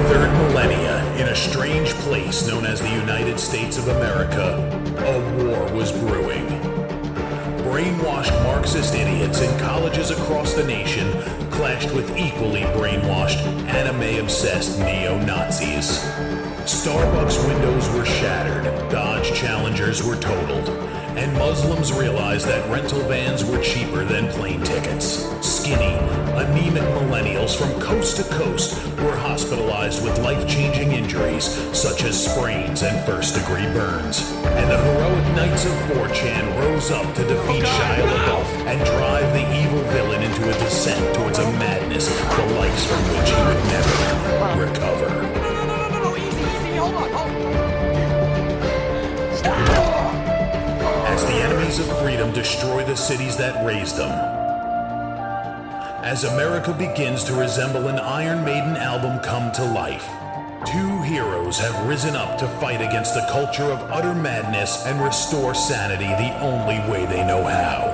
third millennia, in a strange place known as the United States of America, a war was brewing. Brainwashed Marxist idiots in colleges across the nation clashed with equally brainwashed, anime-obsessed neo-Nazis. Starbucks windows were shattered, Dodge Challengers were totaled, and Muslims realized that rental vans were cheaper than plane tickets. Skinny, anemic millennials from coast to coast were hospitalized with life-changing injuries such as sprains and first-degree burns. And the heroic knights of 4chan rose up to defeat Shia LaBeouf and drive the evil villain into a descent towards a madness the likes from which he would never recover. No, easy, hold on. As the enemies of freedom destroy the cities that raised them. As America begins to resemble an Iron Maiden album come to life, two heroes have risen up to fight against the culture of utter madness and restore sanity the only way they know how.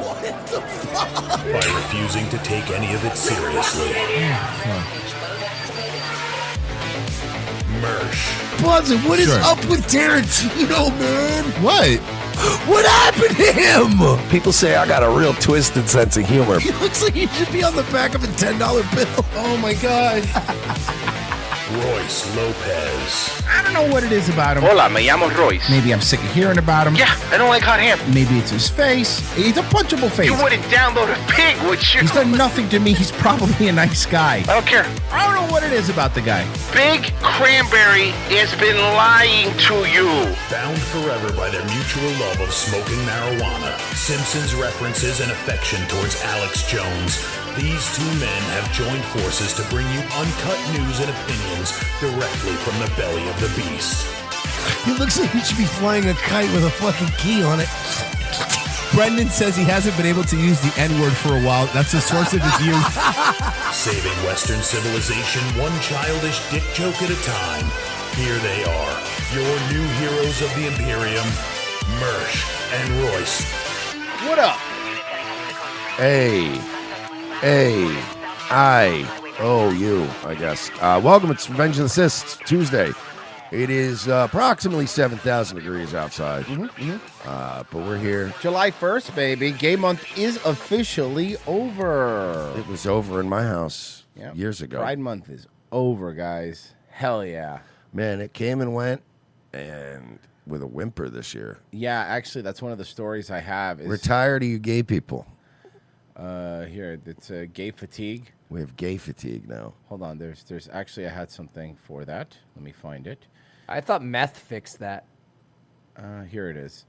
What the fuck? By refusing to take any of it seriously. Mersh. Buzzin', what is up with Tarantino, man? What? What happened to him? People say I got a real twisted sense of humor. He looks like he should be on the back of a $10 bill. Oh my God. Royce Lopez. I don't know what it is about him. Hola, me llamo Royce. Maybe I'm sick of hearing about him. Yeah, I don't like hot hair. Maybe it's his face. He's a punchable face. You wouldn't download a pig, would you? He's done nothing to me. He's probably a nice guy. I don't care. I don't know what it is about the guy. Big Cranberry has been lying to you. Bound forever by their mutual love of smoking marijuana, Simpsons references and affection towards Alex Jones, these two men have joined forces to bring you uncut news and opinions directly from the belly of the beast. He looks like he should be flying a kite with a fucking key on it. Brendan says he hasn't been able to use the N-word for a while. That's the source of his youth. Saving Western civilization one childish dick joke at a time. Here they are, your new heroes of the Imperium, Mersh and Royce. What up? Hey, you, I guess. Welcome, it's Revenge of the Cysts, Tuesday. It is approximately 7,000 degrees outside. But we're here. July 1st, baby. Gay month is officially over. It was over in my house years ago. Pride month is over, guys. Hell yeah. Man, it came and went, and with a whimper this year. Yeah, actually, that's one of the stories I have. Is, Retire to you gay people. Here, it's gay fatigue. We have gay fatigue now. Hold on, there's actually, I had something for that. Let me find it. I thought meth fixed that. Here it is.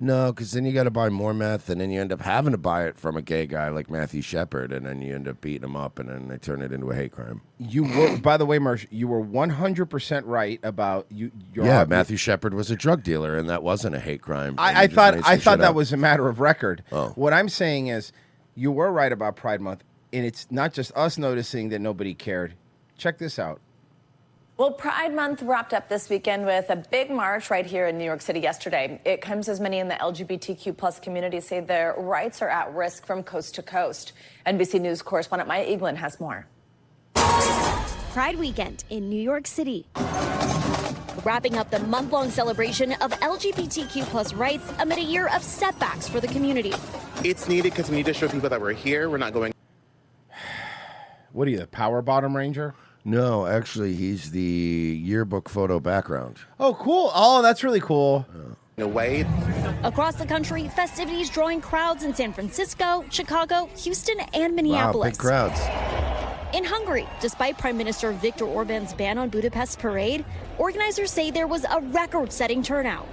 No, because then you got to buy more meth, and then you end up having to buy it from a gay guy like Matthew Shepard, and then you end up beating him up, and then they turn it into a hate crime. You were, by the way, Mersh, you were 100% right about you. Matthew Shepard was a drug dealer, and that wasn't a hate crime. I thought that was a matter of record. Oh. What I'm saying is, you were right about Pride Month, and it's not just us noticing that nobody cared. Check this out. Well, Pride Month wrapped up this weekend with a big march right here in New York City yesterday. It comes as many in the LGBTQ plus community say their rights are at risk from coast to coast. NBC News correspondent Maya Eaglin has more. Pride weekend in New York City. Wrapping up the month-long celebration of LGBTQ plus rights amid a year of setbacks for the community. It's needed because we need to show people that we're here. We're not going. What are you, the Power Bottom Ranger? No, actually, he's the yearbook photo background. Oh, cool. Oh, that's really cool. No way. Across the country, festivities drawing crowds in San Francisco, Chicago, Houston, and Minneapolis. Wow, big crowds. In Hungary, despite Prime Minister Viktor Orban's ban on Budapest's parade, organizers say there was a record-setting turnout.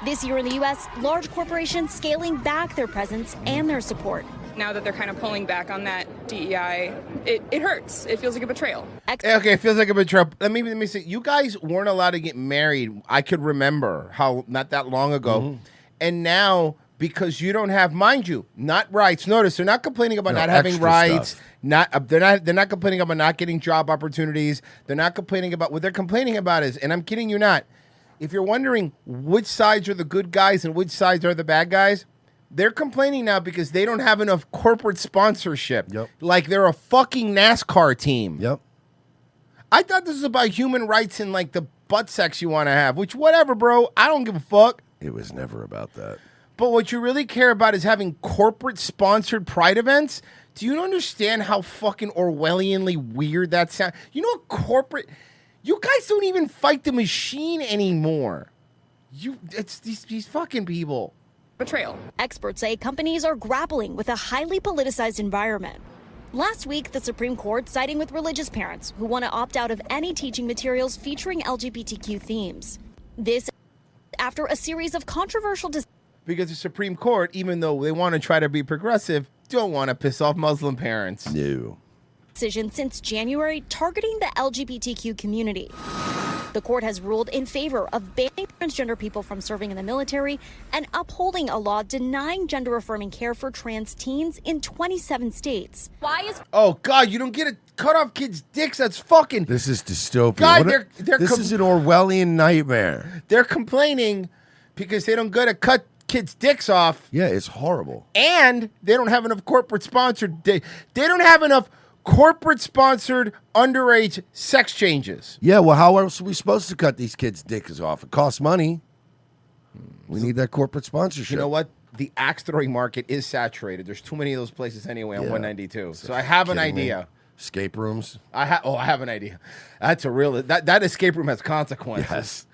This year in the U.S., large corporations scaling back their presence and their support. Now that they're kind of pulling back on that DEI, it hurts. It feels like a betrayal. Okay, it feels like a betrayal. Let me say, you guys weren't allowed to get married. I could remember how not that long ago. And now, because you don't have, mind you, not rights. Notice they're not complaining about not having rights. Stuff. They're not complaining about not getting job opportunities. They're not complaining about what they're complaining about is, and I'm kidding you not. If you're wondering which sides are the good guys and which sides are the bad guys, they're complaining now because they don't have enough corporate sponsorship. Yep. Like they're a fucking NASCAR team. Yep. I thought this was about human rights and like the butt sex you want to have, which whatever, bro. I don't give a fuck. It was never about that. But what you really care about is having corporate sponsored pride events. Do you understand how fucking Orwellianly weird that sounds? You know what corporate... You guys don't even fight the machine anymore. It's these fucking people. Betrayal. Experts say companies are grappling with a highly politicized environment. Last week, the Supreme Court siding with religious parents who want to opt out of any teaching materials featuring LGBTQ themes. This after a series of controversial decisions. Because the Supreme Court, even though they want to try to be progressive, don't want to piss off Muslim parents. No. Decision since January targeting the LGBTQ community. The court has ruled in favor of banning transgender people from serving in the military and upholding a law denying gender-affirming care for trans teens in 27 states. Why is... Oh, God, you don't get to cut off kids' dicks. That's fucking... This is dystopian. God, this is an Orwellian nightmare. They're complaining because they don't get to cut kids' dicks off. Yeah, it's horrible. And they don't have enough corporate-sponsored... They don't have enough corporate-sponsored underage sex changes. Yeah, well, how else are we supposed to cut these kids' dicks off? It costs money. We need that corporate sponsorship. You know what? The axe-throwing market is saturated. There's too many of those places anyway on 192. So I have an idea. Escape rooms? I have an idea. That's a real... That escape room has consequences. Yes.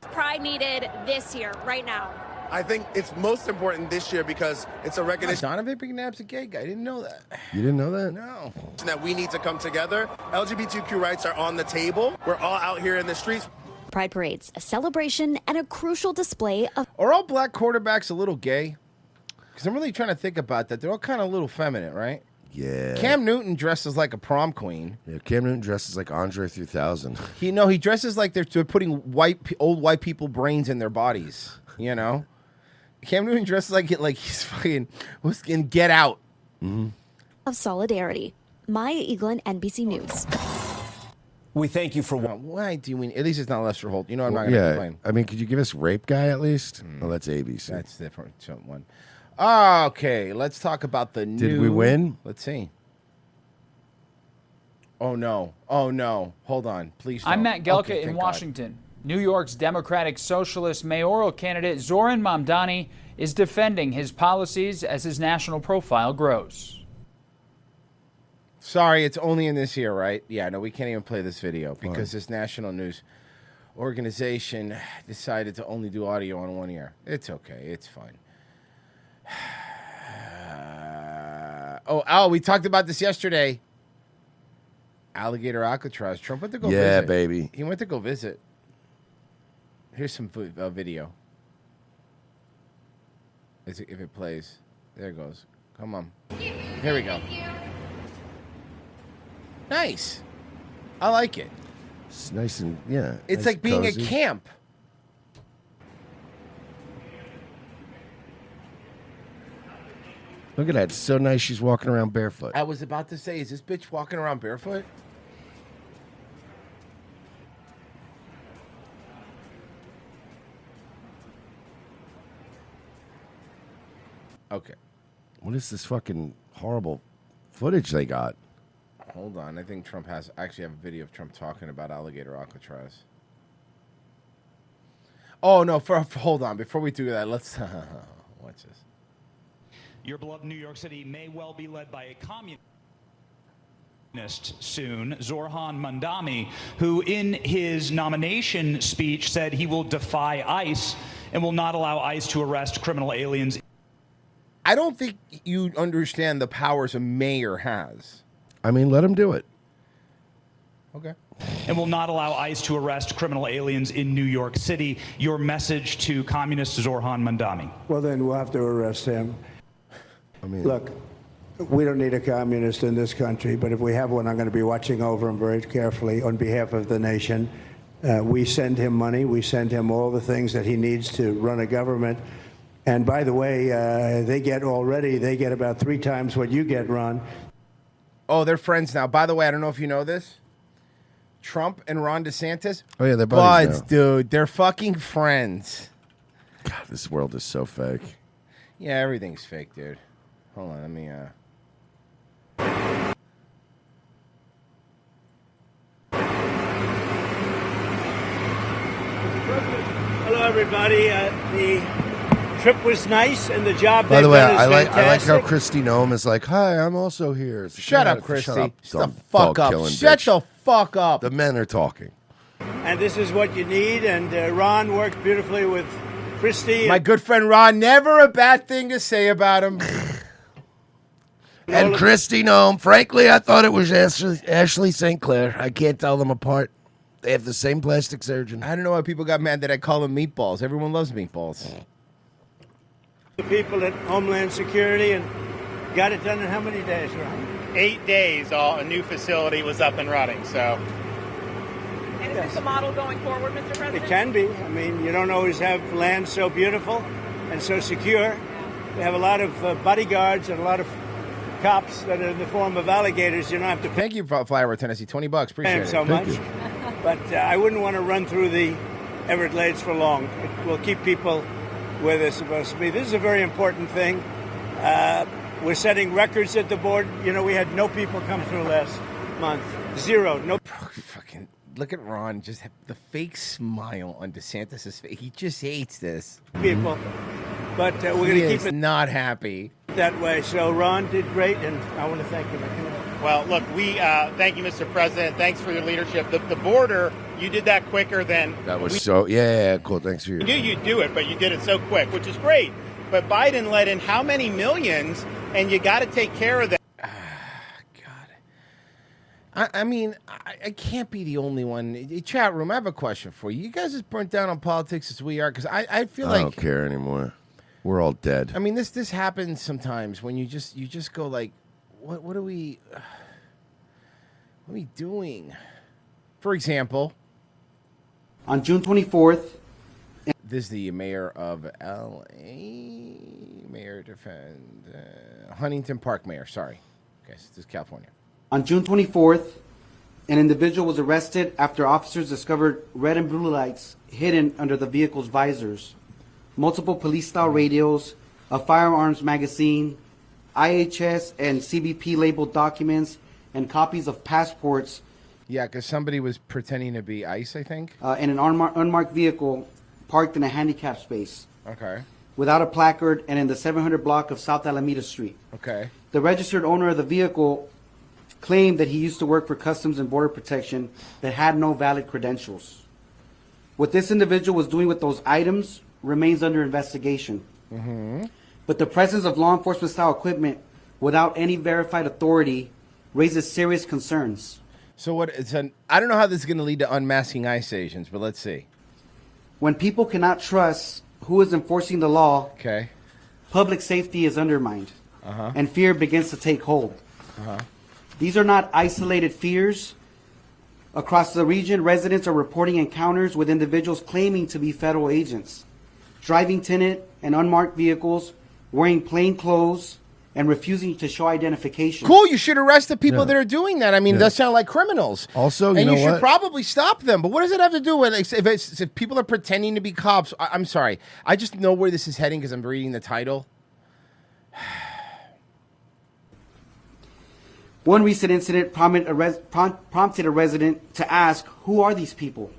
Pride needed this year, right now. I think it's most important this year because it's a recognition. Donovan McNabb's a gay guy. I didn't know that. You didn't know that? No. That we need to come together. LGBTQ rights are on the table. We're all out here in the streets. Pride parades, a celebration and a crucial display of... Are all black quarterbacks a little gay? Because I'm really trying to think about that. They're all kind of a little feminine, right? Yeah. Cam Newton dresses like a prom queen. Yeah, Cam Newton dresses like Andre 3000. He dresses like they're putting old white people brains in their bodies, you know? Cam Newton dresses like he's fucking in Get Out. Mm-hmm. Of solidarity. Maya Eaglin, NBC News. We thank you for... Why do we... At least it's not Lester Holt. You know I'm not going to complain. I mean, could you give us Rape Guy at least? Oh, that's ABC. That's different. One. Okay, let's talk about the new... Did we win? Let's see. Oh, no. Hold on. Please don't. I'm Matt Gelka Okay, in thank Washington. God. New York's Democratic Socialist mayoral candidate Zoran Mamdani is defending his policies as his national profile grows. Sorry, it's only in this year, right? Yeah, no, we can't even play this video because this national news organization decided to only do audio on one ear. It's okay. It's fine. We talked about this yesterday. Alligator Alcatraz. Trump went to go visit. Yeah, baby. He went to go visit. Here's some video. If it plays. There it goes. Come on. Here we go. Nice. I like it. It's nice and, yeah. It's nice like being cozy. at camp. Look at that. It's so nice she's walking around barefoot. I was about to say, is this bitch walking around barefoot? Okay. What is this fucking horrible footage they got? Hold on. I think Trump actually have a video of Trump talking about Alligator Alcatraz. Oh, no. Hold on. Before we do that, let's... watch this. Your beloved New York City may well be led by a communist soon, Zoran Mamdani, who in his nomination speech said he will defy ICE and will not allow ICE to arrest criminal aliens. I don't think you understand the powers a mayor has. I mean, let him do it. Okay. And will not allow ICE to arrest criminal aliens in New York City. Your message to communist Zoran Mamdani. Well, then we'll have to arrest him. I mean, look, we don't need a communist in this country, but if we have one, I'm going to be watching over him very carefully on behalf of the nation. We send him money. We send him all the things that he needs to run a government. And by the way, they get about 3 times what you get, Ron. Oh, they're friends now. By the way, I don't know if you know this. Trump and Ron DeSantis. Oh, yeah, they're buddies now. Dude. They're fucking friends. God, this world is so fake. Yeah, everything's fake, dude. Hold on, let me... Hello, everybody. The trip was nice, and the job By the way, they've done is I like how fantastic. Christy Nome is like, "Hi, I'm also here." It's like, Shut "Yeah, up, Christy. Shut up, Shut dumb the fuck up. dog-killing Shut bitch." the fuck up. The men are talking. And this is what you need. And Ron worked beautifully with Christy. My good friend Ron, never a bad thing to say about him. And Christy Nome. Frankly, I thought it was Ashley St. Clair. I can't tell them apart. They have the same plastic surgeon. I don't know why people got mad that I call them meatballs. Everyone loves meatballs. The people at Homeland Security and got it done in how many days, Ron? 8 days, a new facility was up and running. So, And is this the model going forward, Mr. President? It can be. I mean, you don't always have land so beautiful and so secure. We have a lot of bodyguards and a lot of cops that are in the form of alligators. You don't have to pay Thank you, Flyover Tennessee. $20. Appreciate them it. so much. But I wouldn't want to run through the Everglades for long. It will keep people where they're supposed to be. This is a very important thing. We're setting records at the board. You know, we had no people come through last month. Zero. No. Fucking look at Ron. Just have the fake smile on DeSantis' face. He just hates this. People. But we're going He to keep is it not happy that way. So Ron did great, and I want to thank him. well, look, we thank you, Mr. President. Thanks for your leadership. The border, you did that quicker than That was yeah, cool. Thanks for your. we knew you'd do it, but you did it so quick, which is great. But Biden let in how many millions, and you got to take care of that. I mean, I can't be the only one. Chat room, I have a question for you. You guys as burnt down on politics as we are? Because I feel I like don't care anymore. We're all dead. I mean, this happens sometimes when you just go like, what are we doing? For example, on June 24th, this is the mayor of L.A. Mayor defend Huntington Park mayor. Sorry, okay, this is California. On June 24th, an individual was arrested after officers discovered red and blue lights hidden under the vehicle's visors, multiple police-style radios, a firearms magazine, IHS and CBP labeled documents, and copies of passports. Yeah, because somebody was pretending to be ICE, I think. In an unmarked vehicle parked in a handicap space. Okay. Without a placard and in the 700 block of South Alameda Street. Okay. The registered owner of the vehicle claimed that he used to work for Customs and Border Protection that had no valid credentials. What this individual was doing with those items remains under investigation. Mm-hmm. But the presence of law enforcement style equipment without any verified authority raises serious concerns. So I don't know how this is going to lead to unmasking ICE agents, but let's see. When people cannot trust who is enforcing the law, okay, public safety is undermined, and fear begins to take hold. Uh-huh. These are not isolated fears. Across the region, residents are reporting encounters with individuals claiming to be federal agents, driving tinted and unmarked vehicles, wearing plain clothes, and refusing to show identification. Cool, you should arrest the people that are doing that. I mean, that sound like criminals. Also, and you should what? probably stop them. But what does it have to do with if people are pretending to be cops? I'm sorry. I just know where this is heading because I'm reading the title. One recent incident prompted a resident to ask, who are these people?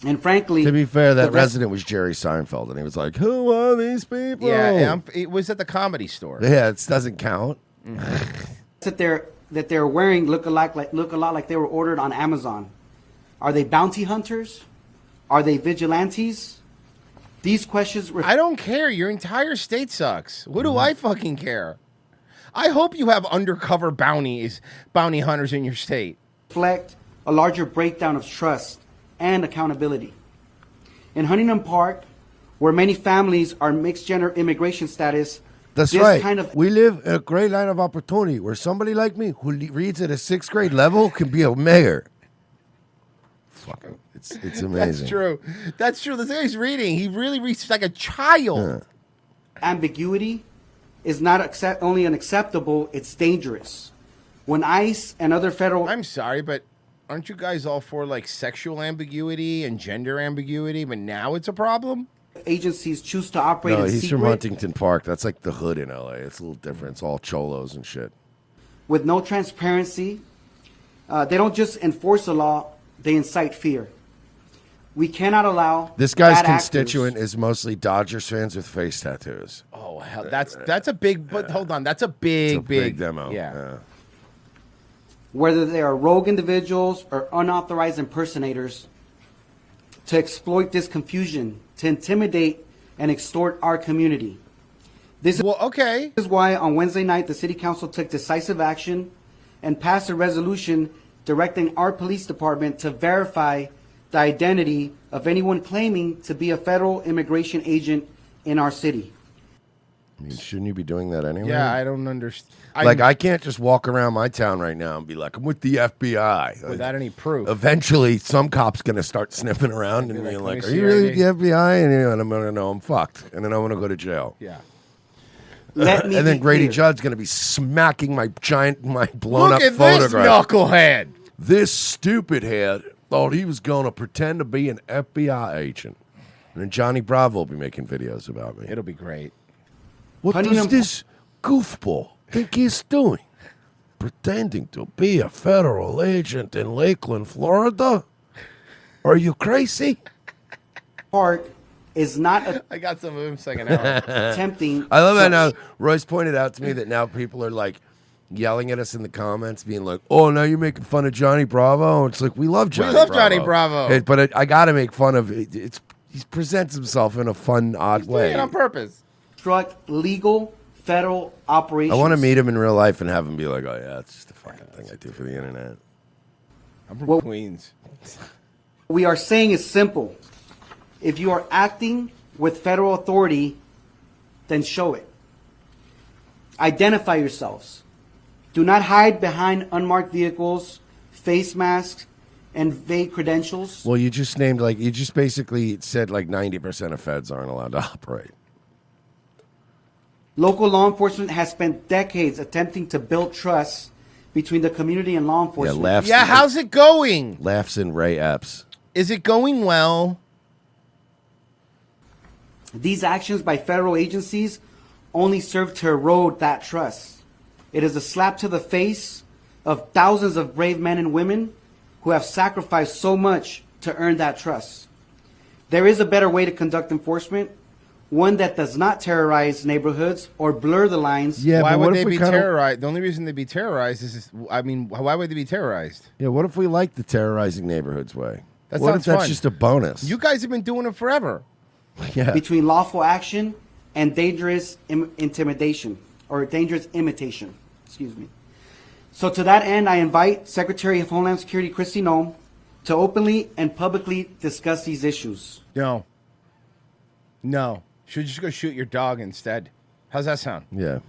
And frankly... To be fair, that resident was Jerry Seinfeld, and he was like, who are these people? Yeah, it was at the Comedy Store. Yeah, it doesn't count. that they're wearing look a lot like they were ordered on Amazon. Are they bounty hunters? Are they vigilantes? These questions... I don't care. Your entire state sucks. What do I fucking care? I hope you have undercover bounty hunters in your state. Reflect a larger breakdown of trust and accountability. In Huntington Park, where many families are mixed-gender immigration status, That's right. We live in a great line of opportunity where somebody like me who reads at a 6th grade level can be a mayor. Fucking, it's amazing. That's true. That's true. The thing he's reading, he really reads like a child. Ambiguity is not only unacceptable, it's dangerous. When ICE and other federal... I'm sorry, but aren't you guys all for like sexual ambiguity and gender ambiguity, but now it's a problem? Agencies choose to operate in he's secret. from Huntington Park. That's like the hood in LA. It's a little different. It's all cholos and shit. With no transparency, they don't just enforce the law, they incite fear. We cannot allow This guy's bad constituent is mostly Dodgers fans with face tattoos. Oh hell, that's a big. But hold on, that's a big, big demo. Yeah. whether they are rogue individuals or unauthorized impersonators, to exploit this confusion, to intimidate and extort our community. This is why on Wednesday night the City Council took decisive action and passed a resolution directing our police department to verify the identity of anyone claiming to be a federal immigration agent in our city. I mean, shouldn't you be doing that anyway? Yeah, I don't understand. I can't just walk around my town right now and be like, I'm with the FBI. Without any proof. Eventually, some cop's going to start sniffing around and being like, "Let are me you see really your with the FBI? And I'm going to know I'm fucked. And then I'm going to go to jail. Yeah. Let me and then be Grady clear. Judd's going to be smacking my blown Look up at this photograph. knucklehead. This stupid head thought he was going to pretend to be an FBI agent. And then Johnny Bravo will be making videos about me. It'll be great. What does this goofball think he's doing? Pretending to be a federal agent in Lakeland, Florida? Are you crazy? Park is not I got some of him singing out. attempting. I love that now. Royce pointed out to me that now people are like yelling at us in the comments, being like, "Oh, now you're making fun of Johnny Bravo." It's like we love Johnny. love Johnny Bravo. But I got to make fun of it. He presents himself in a fun, odd way. Doing it on purpose. Struck legal federal operations. I want to meet him in real life and have him be like, "Oh yeah, it's just a fucking thing I do for the internet." I'm from Queens. We are saying is simple. If you are acting with federal authority, then show it. Identify yourselves. Do not hide behind unmarked vehicles, face masks, and vague credentials. Well, you just named you just basically said 90% of feds aren't allowed to operate. Local law enforcement has spent decades attempting to build trust between the community and law enforcement. Yeah, how's it going? Laughs in Ray Epps. Is it going well? These actions by federal agencies only serve to erode that trust. It is a slap to the face of thousands of brave men and women who have sacrificed so much to earn that trust. There is a better way to conduct enforcement, one that does not terrorize neighborhoods or blur the lines. Yeah, why but would what they if we be kinda- terrorized? The only reason they'd be terrorized is, why would they be terrorized? Yeah, what if we like the terrorizing neighborhoods way? That What sounds if that's fun. just a bonus? You guys have been doing it forever. Yeah. Between lawful action and dangerous intimidation or dangerous imitation. Excuse me. So to that end, I invite Secretary of Homeland Security Kristi Noem to openly and publicly discuss these issues. No. Should just go shoot your dog instead. How's that sound? Yeah.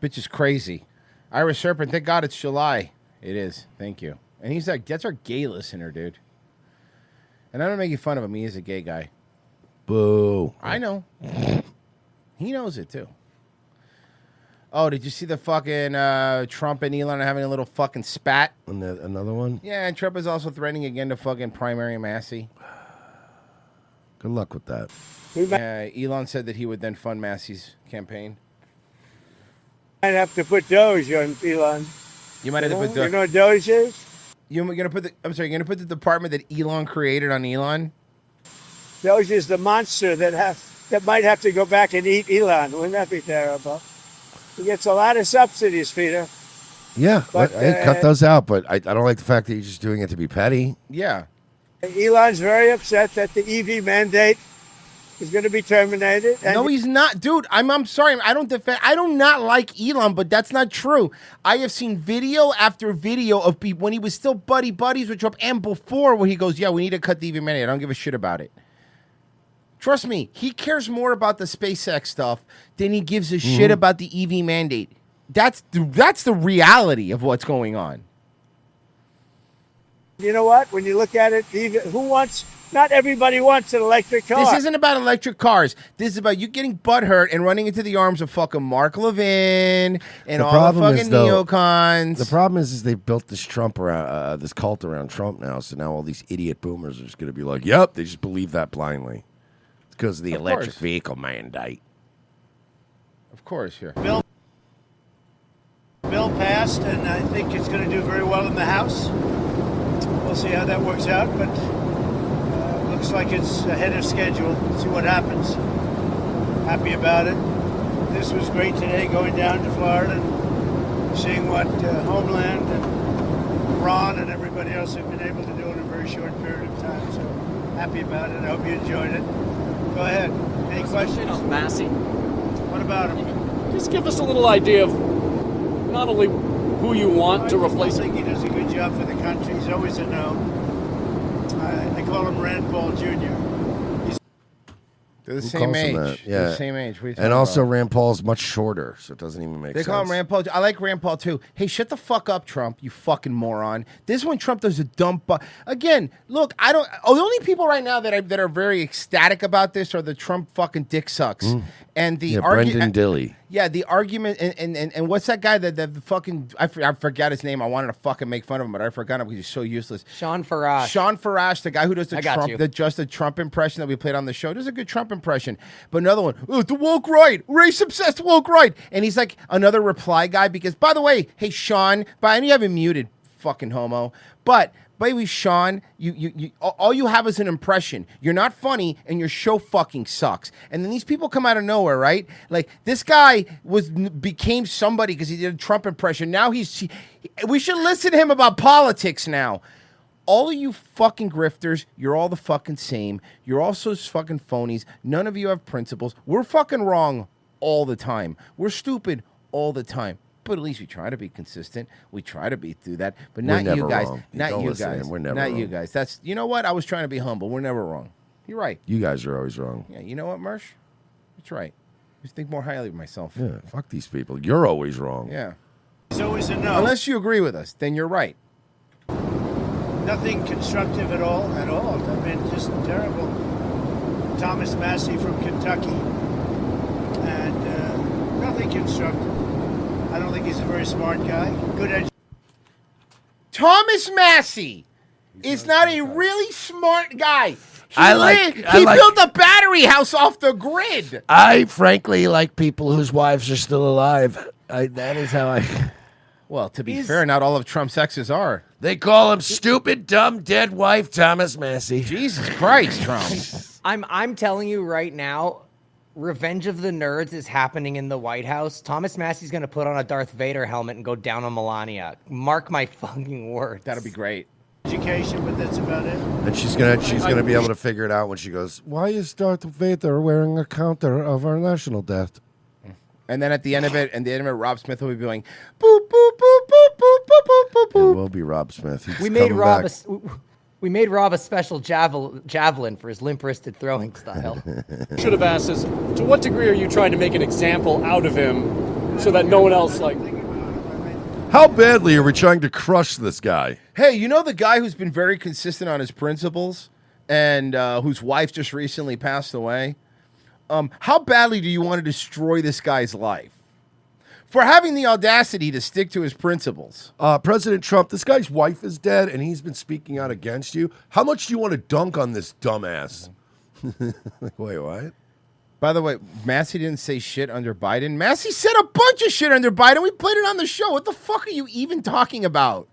Bitch is crazy. Irish Serpent, thank God it's July. It is. Thank you. And he's like, that's our gay listener, dude. And I'm not making fun of him. He is a gay guy. Boo. I know. He knows it, too. Oh, did you see the fucking Trump and Elon are having a little fucking spat? Another one? Yeah, and Trump is also threatening again to fucking primary Massey. Good luck with that. Yeah, Elon said that he would then fund Massey's campaign. Might have to put Doge on Elon. You might have to put You know what Doge is? You're gonna put you're gonna put the department that Elon created on Elon? Doge is the monster that might have to go back and eat Elon. Wouldn't that be terrible? He gets a lot of subsidies, Peter. Yeah, But, hey, cut those out. But I don't like the fact that you're just doing it to be petty. Yeah. Elon's very upset that the EV mandate is going to be terminated. And No, he's not, dude. I'm sorry. I do not like Elon, but that's not true. I have seen video after video of people when he was still buddies with Trump and before, where he goes, "Yeah, we need to cut the EV mandate. I don't give a shit about it." Trust me, he cares more about the SpaceX stuff than he gives a shit about the EV mandate. That's the reality of what's going on. You know what? When you look at it, not everybody wants an electric car. This isn't about electric cars. This is about you getting butthurt and running into the arms of fucking Mark Levin and all the fucking neocons. The problem is they built this Trump around this cult around Trump now. So now all these idiot boomers are just going to be like, "Yep," they just believe that blindly. It's because of the electric vehicle mandate. Of course, here. Bill passed, and I think it's going to do very well in the House. We'll see how that works out, but Looks like it's ahead of schedule. See what happens. Happy about it. This was great today, going down to Florida and seeing what Homeland and Ron and everybody else have been able to do in a very short period of time. So happy about it. I hope you enjoyed it. Go ahead. Any questions? On Massey. What about him? Just give us a little idea of not only who you want to replace I think he does a good job for the country. He's always a no. I call him Rand Paul Jr. They're the Who same calls him age. that? They're Yeah. the same age. What are you And talking also, about? Rand Paul's much shorter, so it doesn't even make They sense. call him Rand Paul. I like Rand Paul too. Hey, shut the fuck up, Trump. You fucking moron. This is when Trump does a dump. Again, look, I don't. Oh, the only people right now that are very ecstatic about this are the Trump fucking dick sucks and the Brendan Dilley. Yeah, the argument and what's that guy that the fucking I forgot his name. I wanted to fucking make fun of him, but I forgot him because he's so useless. Sean Farash. Sean Farash, the guy who does the I got you. Trump impression that we played on the show. Does a good Trump impression. But another one, oh, the woke right, race obsessed woke right, and he's like another reply guy because by the way, hey Sean, I know you have him muted, fucking homo, but. Baby Sean, you all you have is an impression. You're not funny, and your show fucking sucks. And then these people come out of nowhere, right? Like this guy became somebody because he did a Trump impression. Now we should listen to him about politics now. All of you fucking grifters, you're all the fucking same. You're also fucking phonies. None of you have principles. We're fucking wrong all the time. We're stupid all the time. But at least we try to be consistent. We try to be through that. But We're not never you guys. wrong. Not Don't you listen to guys. him. We're never not wrong. you guys. That's you know what? I was trying to be humble. We're never wrong. You're right. You guys are always wrong. Yeah, you know what, Mersh? That's right. I just think more highly of myself. Yeah, fuck these people. You're always wrong. Yeah. He's always a no. Unless you agree with us, then you're right. Nothing constructive at all. I mean, just terrible. Thomas Massey from Kentucky. And nothing constructive. I don't think he's a very smart guy. Good Thomas Massey is not a really smart guy. He built a battery house off the grid. I frankly like people whose wives are still alive. That is how I. Well, to be fair, not all of Trump's exes are. They call him stupid, dumb, dead wife Thomas Massey. Jesus Christ, Trump. I'm telling you right now, Revenge of the Nerds is happening in the White House. Thomas Massey's going to put on a Darth Vader helmet and go down on Melania. Mark my fucking words. That'll be great. education, but that's about it. And she's gonna be able to figure it out when she goes, "Why is Darth Vader wearing a counter of our national debt?" And then at the end of it, Rob Smith will be going, boop, boop, boop, boop, boop, boop, boop, boop, It boop. will be Rob Smith. He's We made coming Rob back. we made Rob a special javelin for his limp-wristed throwing style. Should have asked us, to what degree are you trying to make an example out of him so that no one else, like... How badly are we trying to crush this guy? Hey, you know the guy who's been very consistent on his principles and whose wife just recently passed away? How badly do you want to destroy this guy's life? For having the audacity to stick to his principles. President Trump, this guy's wife is dead, and he's been speaking out against you. How much do you want to dunk on this dumbass? Like, wait, what? By the way, Massey didn't say shit under Biden. Massey said a bunch of shit under Biden. We played it on the show. What the fuck are you even talking about?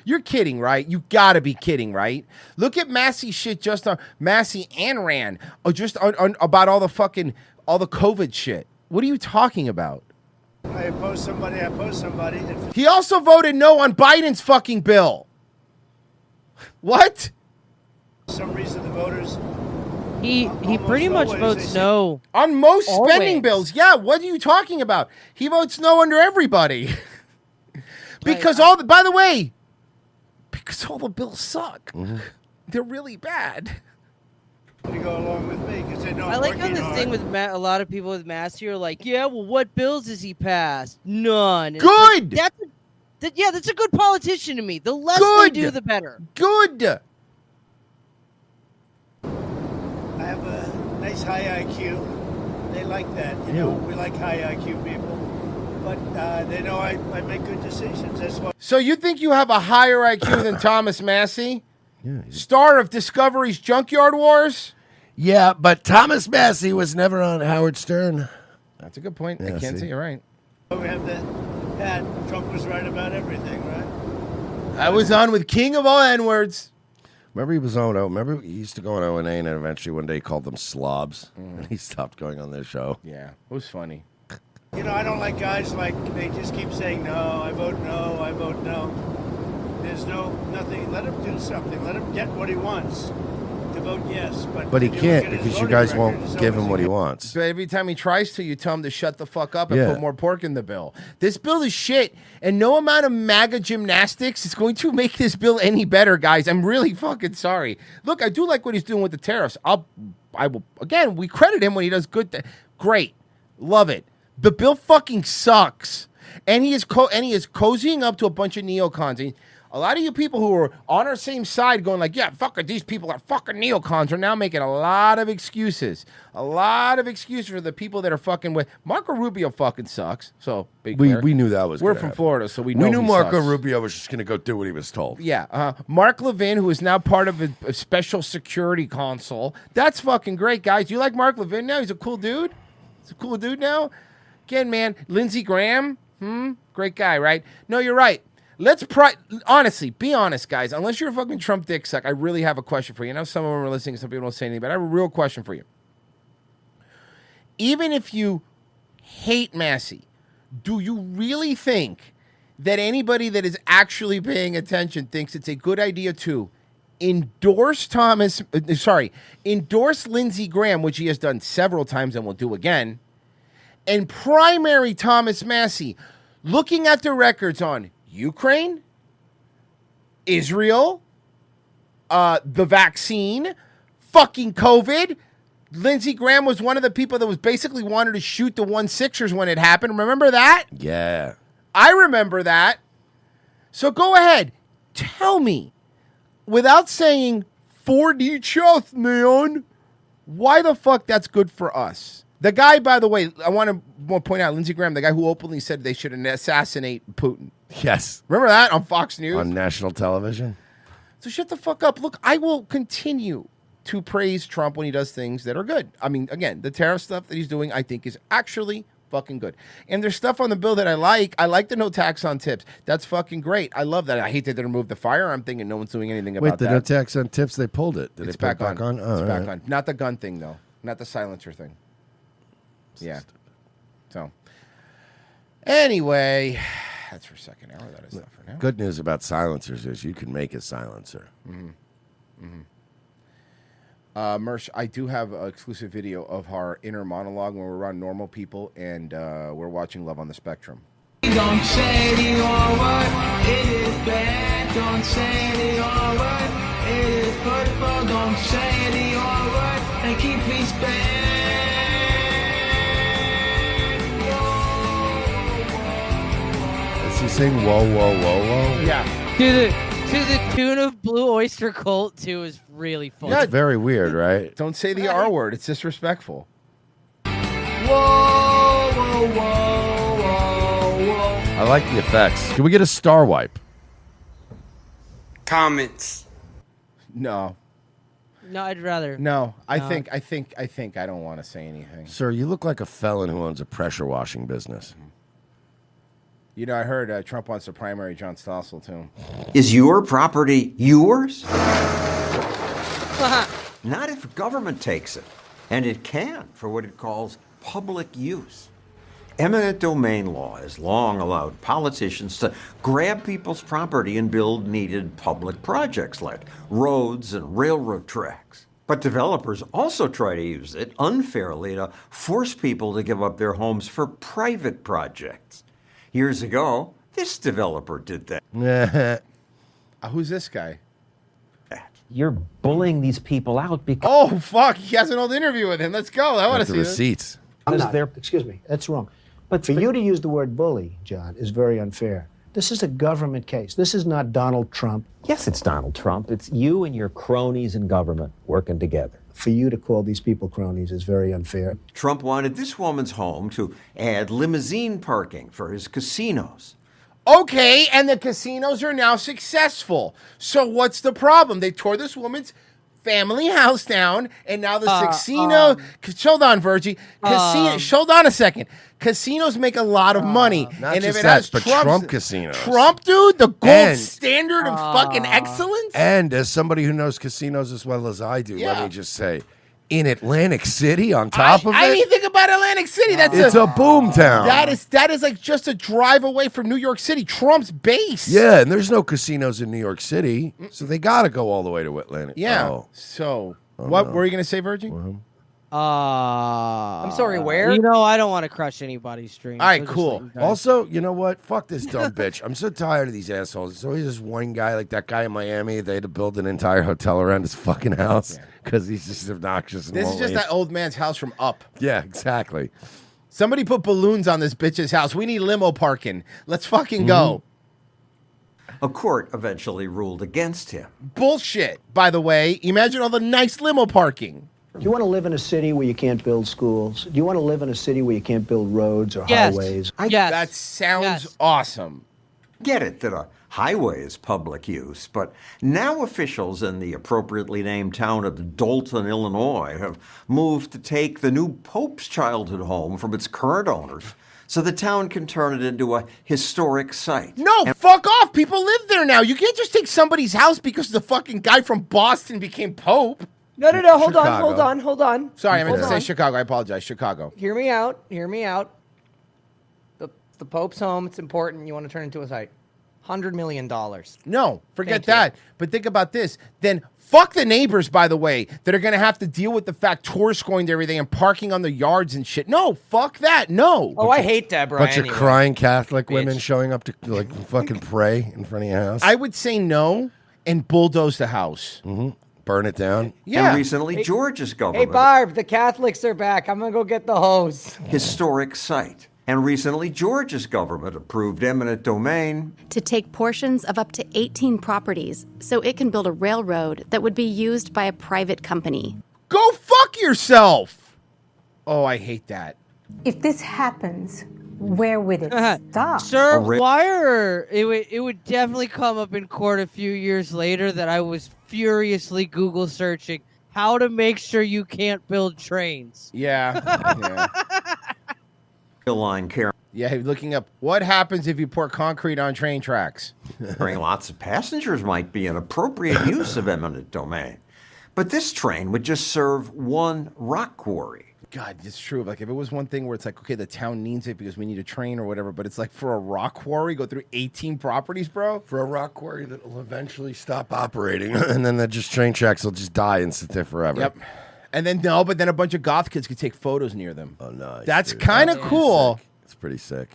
You're kidding, right? You gotta be kidding, right? Look at Massey shit just on Massey and Rand, just on about all the COVID shit. What are you talking about? I oppose somebody. He also voted no on Biden's fucking bill. What? For some reason, the voters. He pretty much votes no on most spending always. bills. Yeah, what are you talking about? He votes no under everybody. Because by the way, because all the bills suck. Mm-hmm. They're really bad. To go along with me because they know I I'm like how working this hard. thing with a lot of people with Massey are like, yeah, well, what bills has he passed? None. And it's Good. like, that's a good politician to me. The less Good. they do, the better. Good. I have a nice high IQ. They like that. You know, we like high IQ people. But they know I make good decisions. That's why. So you think you have a higher IQ than Thomas Massey? Yeah. Star of Discovery's Junkyard Wars? Yeah, but Thomas Massey was never on Howard Stern. That's a good point. Yeah, I can't see? say you're right. We have that Trump was right about everything, right? I was on with King of all N-words. Remember he was on Remember he used to go on O&A and eventually one day he called them slobs and he stopped going on their show. Yeah, it was funny. You know, I don't like guys like they just keep saying no, I vote no, I vote no. There's nothing. Let him do something. Let him get what he wants to vote yes. But he if you can't look at his because you voting guys record, won't it's give him always what he wants. But every time he tries to, you tell him to shut the fuck up and Yeah. put more pork in the bill. This bill is shit, and no amount of MAGA gymnastics is going to make this bill any better, guys. I'm really fucking sorry. Look, I do like what he's doing with the tariffs. I will again. We credit him when he does good. Great, love it. The bill fucking sucks, and he is cozying up to a bunch of neocons. And a lot of you people who are on our same side going like, yeah, fuck it, these people are fucking neocons, are now making a lot of excuses. A lot of excuses for the people that are fucking with. Marco Rubio fucking sucks. So, be clear. We knew that was We're gonna from happen. Florida, so we know knew he Marco sucks. Rubio was just going to go do what he was told. Yeah. Mark Levin, who is now part of a special security council. That's fucking great, guys. You like Mark Levin now? He's a cool dude. He's a cool dude now. Again, man, Lindsey Graham, great guy, right? No, you're right. Honestly, be honest, guys. Unless you're a fucking Trump dick suck, I really have a question for you. I know some of them are listening, some people don't say anything, but I have a real question for you. Even if you hate Massey, do you really think that anybody that is actually paying attention thinks it's a good idea to endorse Lindsey Graham, which he has done several times and will do again, and primary Thomas Massey, looking at the records on Ukraine, Israel, the vaccine, fucking COVID. Lindsey Graham was one of the people that was basically wanted to shoot the 1-6ers when it happened. Remember that? Yeah. I remember that. So go ahead. Tell me, without saying 4D chest, man, why the fuck that's good for us? The guy, by the way, I want to point out, Lindsey Graham, the guy who openly said they should assassinate Putin. Yes. Remember that on Fox News? On national television. So shut the fuck up. Look, I will continue to praise Trump when he does things that are good. I mean, again, the tariff stuff that he's doing, I think, is actually fucking good. And there's stuff on the bill that I like. I like the no tax on tips. That's fucking great. I love that. I hate that they removed the firearm thing and no one's doing anything Wait, about the that. no tax on tips, they pulled it. Did It's they put it back on. Oh, It's all back right. on. Not the gun thing, though. Not the silencer thing. Yeah. So, anyway, that's for second hour. That is not for now. Good news about silencers is you can make a silencer. Mersh, I do have an exclusive video of our inner monologue when we're around normal people and we're watching Love on the Spectrum. Don't say the R word, it is bad. Don't say the R word, it is hurtful. Don't say the R word and keep me spared. Does he sing whoa, whoa, whoa, whoa? Yeah. To the tune of Blue Oyster Cult 2 is really fun. It's very weird, right? Don't say the R word. It's disrespectful. Whoa, whoa, whoa, whoa, whoa. I like the effects. Can we get a star wipe? Comments. No. No, I'd rather. No. I No. think I don't want to say anything. Sir, you look like a felon who owns a pressure washing business. You know, I heard Trump wants to primary John Stossel, too. Is your property yours? Not if government takes it. And it can for what it calls public use. Eminent domain law has long allowed politicians to grab people's property and build needed public projects like roads and railroad tracks. But developers also try to use it unfairly to force people to give up their homes for private projects. Years ago, this developer did that. Who's this guy? You're bullying these people out because Oh, fuck. He has an old interview with him. Let's go. I want to see this. I'm not. Excuse me. That's wrong. But for you to use the word bully, John, is very unfair. This is a government case. This is not Donald Trump. Yes, it's Donald Trump. It's you and your cronies in government working together. For you to call these people cronies is very unfair. Trump wanted this woman's home to add limousine parking for his casinos. Okay, and the casinos are now successful. So what's the problem? They tore this woman's family house down, and now the casino. Hold on, Virgie. Hold on a second. Casinos make a lot of money, Not and just if it that, has but Trump's- Trump casinos. Trump, dude, the gold And- standard of fucking excellence. And as somebody who knows casinos as well as I do, let Yeah. me just say, in Atlantic City, on top of I it, mean, think about Atlantic City. That's it's a boom town. That is like just a drive away from New York City, Trump's base. Yeah, and there's no casinos in New York City, so they got to go all the way to Atlantic. Yeah. Oh. So, what were you going to say, Virgie? I'm sorry, where? You know, I don't want to crush anybody's dreams. All right, so just cool. let you guys- Also, you know what? Fuck this dumb bitch. I'm so tired of these assholes. There's always this one guy, like that guy in Miami. They had to build an entire hotel around his fucking house because he's just obnoxious. And This is won't just leave. that old man's house from Up. Yeah, exactly. Somebody put balloons on this bitch's house. We need limo parking. Let's fucking go. A court eventually ruled against him. Bullshit, by the way. Imagine all the nice limo parking. Do you want to live in a city where you can't build schools? Do you want to live in a city where you can't build roads or highways? That sounds awesome. Get it that a highway is public use, but now officials in the appropriately named town of Dalton, Illinois, have moved to take the new Pope's childhood home from its current owners so the town can turn it into a historic site. No, fuck off. People live there now. You can't just take somebody's house because the fucking guy from Boston became Pope. No, hold on. Sorry, I meant to Hold say on. Chicago. I apologize. Chicago. Hear me out. The Pope's home. It's important. You want to turn it into a site. $100 million. No, forget Thank you. that. But think about this. Then fuck the neighbors, by the way, that are going to have to deal with the fact tourists going to everything and parking on the yards and shit. No, fuck that. No. Oh, I hate Deborah. Bunch anyway. of crying Catholic Bitch. women showing up to like fucking pray in front of your house. I would say no and bulldoze the house. Mm-hmm. Burn it down. Yeah. And recently, Georgia's Hey, government, Barb, the Catholics are back. I'm going to go get the hose. historic site. And recently, Georgia's government approved eminent domain. To take portions of up to 18 properties so it can build a railroad that would be used by a private company. Go fuck yourself. Oh, I hate that. If this happens, where would it stop? Sir, wire. It would definitely come up in court a few years later that I was furiously Google searching how to make sure you can't build trains. Yeah. Line carrying Yeah, looking up what happens if you pour concrete on train tracks. lots of passengers might be an appropriate use of eminent domain. But this train would just serve one rock quarry. God, it's true. Like if it was one thing where it's like, okay, the town needs it because we need a train or whatever, but it's like for a rock quarry, go through 18 properties, bro. For a rock quarry that will eventually stop operating, and then the just train tracks will just die and sit there forever. Yep. And then but then a bunch of goth kids could take photos near them. Oh, nice. That's kind of cool. It's pretty sick.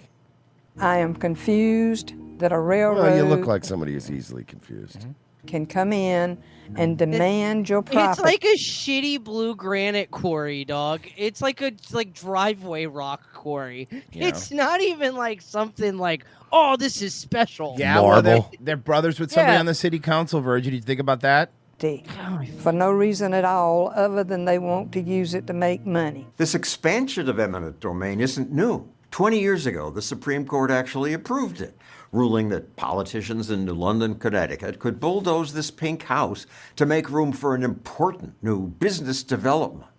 I am confused that a railroad Well, you look like somebody who's easily confused. can come in and demand your profit. It's like a shitty blue granite quarry, dog. It's like a driveway rock quarry. Yeah. It's not even like something like, oh, this is special. Yeah, well, they're brothers with somebody on the city council, Virgin. Did you think about that? For no reason at all other than they want to use it to make money. This expansion of eminent domain isn't new. 20 years ago, the Supreme Court actually approved it, ruling that politicians in New London, Connecticut could bulldoze this pink house to make room for an important new business development.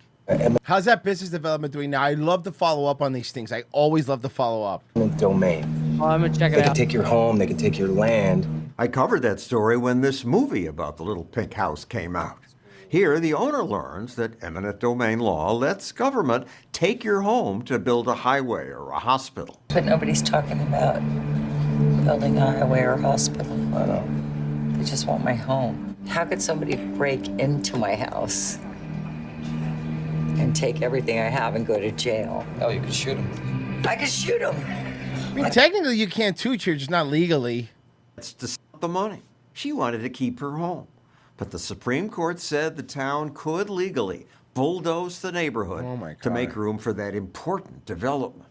How's that business development doing now? I love to follow up on these things. I always love to follow up. Domain. Oh, I'm gonna check They can take your home, they can take your land. I covered that story when this movie about the little pink house came out. Here, the owner learns that eminent domain law lets government take your home to build a highway or a hospital. But nobody's talking about building a highway or a hospital. I know. They just want my home. How could somebody break into my house and take everything I have and go to jail? Oh, you could shoot him. I could shoot him. I mean, technically you can't toot here, just not legally. It's to stop the money. She wanted to keep her home. But the Supreme Court said the town could legally bulldoze the neighborhood to make room for that important development.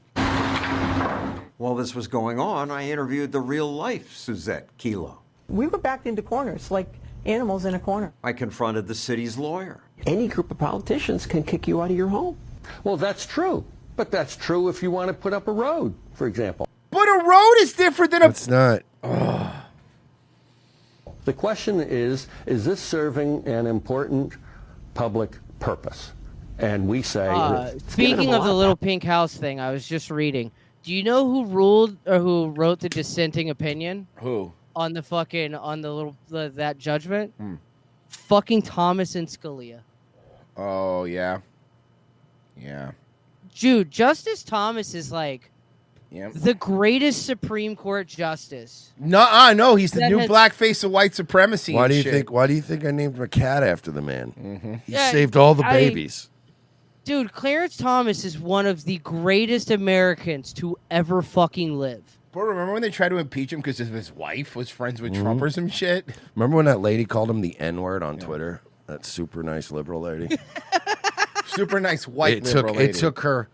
While this was going on, I interviewed the real-life Suzette Kilo. We were backed into corners like animals in a corner. I confronted the city's lawyer. Any group of politicians can kick you out of your home. Well, that's true. But that's true if you want to put up a road, for example. But a road is different than a... It's not. The question is this serving an important public purpose. And we say... it's given Speaking them a of the lot little pink house thing, I was just reading. Do you know who ruled or who wrote the dissenting opinion? Who? On the fucking that judgment? Hmm. Fucking Thomas and Scalia. Oh yeah. Yeah. Dude, Justice Thomas is like the greatest Supreme Court justice. No, he's the That new has- black face of white supremacy. Why and do you shit. think? Why do you think I named my cat after the man? He Yeah, saved all the babies. Dude, Clarence Thomas is one of the greatest Americans to ever fucking live. Bro, remember when they tried to impeach him because his wife was friends with Trump or some shit? Remember when that lady called him the N-word on Twitter? That super nice liberal lady. Super nice white It liberal took lady. it took her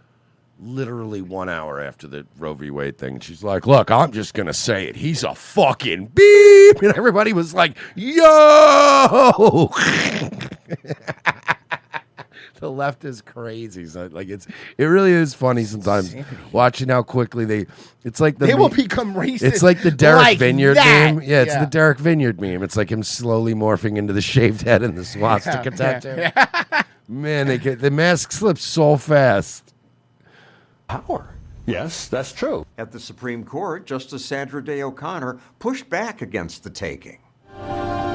literally 1 hour after the Roe v. Wade thing. She's like, "Look, I'm just gonna say it. He's a fucking beep," and everybody was like, "Yo!" The left is crazy. So, like it really is funny sometimes watching how quickly it's like They will become racist It's like the Derek like Vineyard that. meme. Yeah, it's Yeah. the Derek Vineyard meme. It's like him slowly morphing into the shaved head and the swastika tattoo. Man, the mask slips so fast. Power. Yes, that's true. At the Supreme Court, Justice Sandra Day O'Connor pushed back against the taking.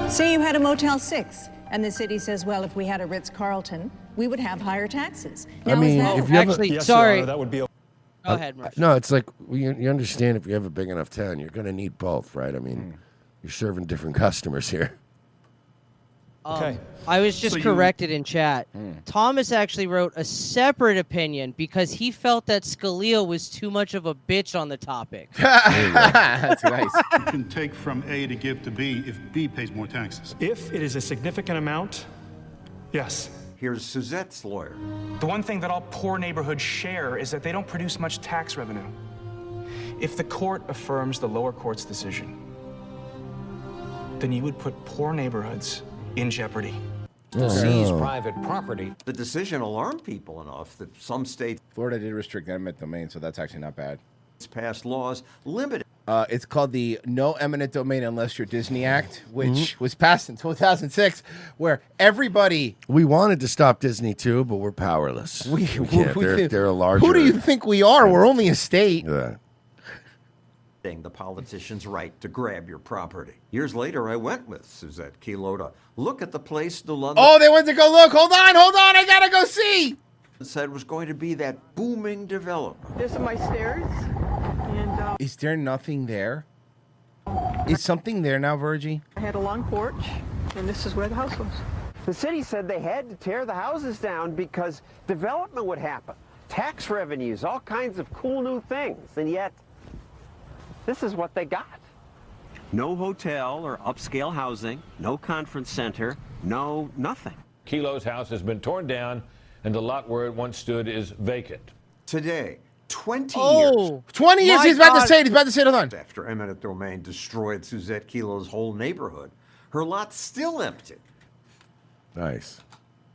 Say you had a Motel 6, and the city says, well, if we had a Ritz-Carlton, we would have higher taxes. Now, I mean, is that if you have Actually, a, sorry. that would be... Go ahead, Mark. No, it's like you understand if you have a big enough town, you're going to need both, right? I mean, you're serving different customers here. Okay. I was just So you- corrected in chat. Thomas actually wrote a separate opinion because he felt that Scalia was too much of a bitch on the topic. That's nice. You can take from A to give to B if B pays more taxes. If it is a significant amount, yes. Here's Suzette's lawyer. The one thing that all poor neighborhoods share is that they don't produce much tax revenue. If the court affirms the lower court's decision, then you would put poor neighborhoods in jeopardy. To seize private property. The decision alarmed people enough that some states... Florida did restrict eminent domain, so that's actually not bad. Passed laws limited. It's called the No Eminent Domain Unless You're Disney Act, which was passed in 2006, where everybody... We wanted to stop Disney too, but we're powerless. We can't. They're a larger... Who do you think we are? We're only a state. Yeah. The politician's right to grab your property. Years later, I went with Suzette Kelo to look at the place in London. Oh, they went to go look. Hold on. I gotta go see. Said was going to be that booming development. This are my stairs. And Is there nothing there? Is something there now, Virgie? I had a long porch, and this is where the house was. The city said they had to tear the houses down because development would happen. Tax revenues, all kinds of cool new things. And yet, this is what they got. No hotel or upscale housing, no conference center, no nothing. Kelo's house has been torn down, and the lot where it once stood is vacant. Today, 20 Oh, years. 20 years. He's about to say it. He's about to say it. Hold on. After eminent domain destroyed Suzette Kelo's whole neighborhood, her lot's still empty. Nice.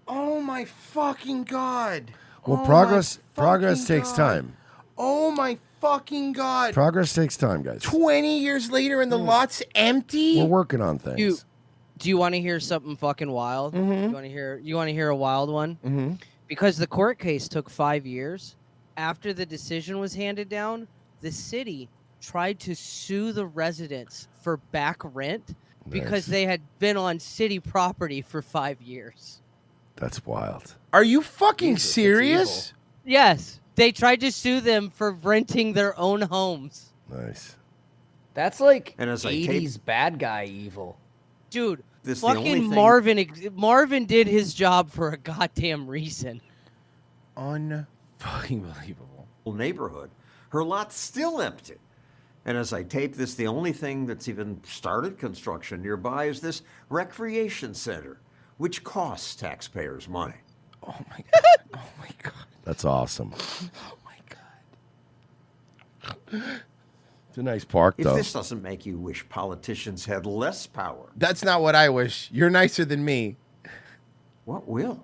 Oh my fucking god. Well, Oh progress my fucking takes God. time. Oh my fucking god. Progress takes time, guys. 20 years later, and the lot's empty. We're working on things. Do you want to hear something fucking wild? You want to hear a wild one? Mm-hmm. Because the court case took 5 years. After the decision was handed down, the city tried to sue the residents for back rent because they had been on city property for 5 years. That's wild. Are you fucking serious? Yes, they tried to sue them for renting their own homes. Nice. That's like And as I 80s bad guy evil. Dude, This the only fucking thing- Marvin did his job for a goddamn reason. Unfucking believable. Neighborhood, her lot's still empty. And as I tape this, the only thing that's even started construction nearby is this recreation center, which costs taxpayers money. Oh my god. Oh my god. That's awesome. Oh my god. It's a nice park, If though. this doesn't make you wish politicians had less power, That's not what I wish. You're nicer than me. what will?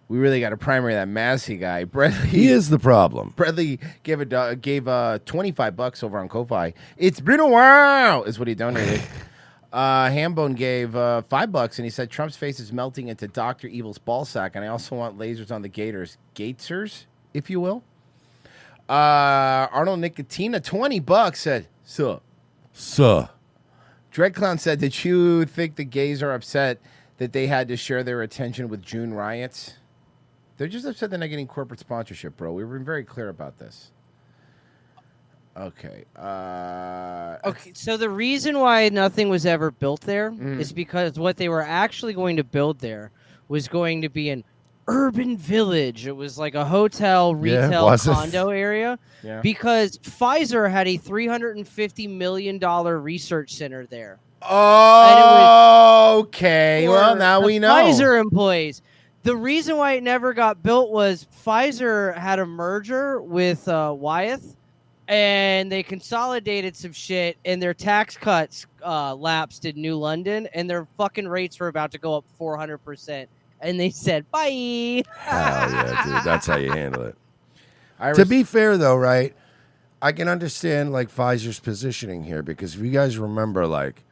We really got a primary that Massey guy. Bradley. He is the problem. Bradley gave $25 over on Ko-Fi. It's been a while, is what he donated. Hambone gave $5, and he said Trump's face is melting into Dr. Evil's ballsack, and I also want lasers on the Gators. Gatesers, if you will. Arnold Nicotina, $20, said, Suh. Dread Clown said, did you think the gays are upset that they had to share their attention with June riots? They're just upset they're not getting corporate sponsorship, bro. We've been very clear about this. Okay. Okay, so the reason why nothing was ever built there is because what they were actually going to build there was going to be an urban village. It was like a hotel, retail, condo area. Yeah. Because Pfizer had a $350 million research center there. Oh, okay. Well, now we know. Pfizer employees. The reason why it never got built was Pfizer had a merger with Wyeth, and they consolidated some shit, and their tax cuts lapsed in New London, and their fucking rates were about to go up 400%. And they said, bye. Hell yeah, dude. That's how you handle it. To be fair, though, right, I can understand, like, Pfizer's positioning here, because if you guys remember, like,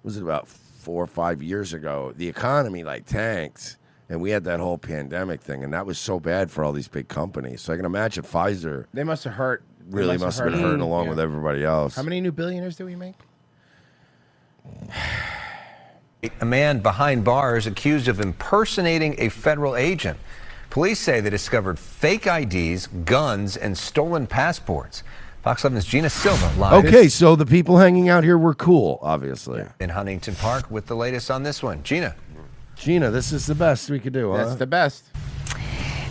was it about 4 or 5 years ago, the economy, like, tanked. And we had that whole pandemic thing, and that was so bad for all these big companies. So I can imagine Pfizer. They must have hurt. Really must have been hurting along with everybody else. How many new billionaires do we make? A man behind bars accused of impersonating a federal agent. Police say they discovered fake IDs, guns, and stolen passports. Fox 11's Gina Silva live. Okay, so the people hanging out here were cool, obviously. In Huntington Park with the latest on this one. Gina, this is the best we could do, huh? That's the best.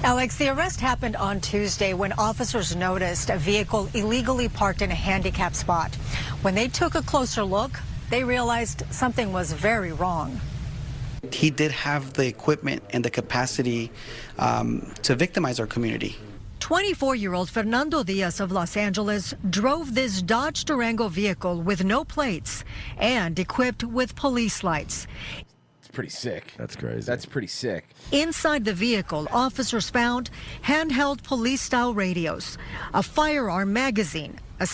Alex, the arrest happened on Tuesday when officers noticed a vehicle illegally parked in a handicapped spot. When they took a closer look, they realized something was very wrong. He did have the equipment and the capacity to victimize our community. 24-year-old Fernando Diaz of Los Angeles drove this Dodge Durango vehicle with no plates and equipped with police lights. Pretty sick. That's crazy. That's pretty sick. Inside the vehicle, officers found handheld police-style radios, a firearm magazine, a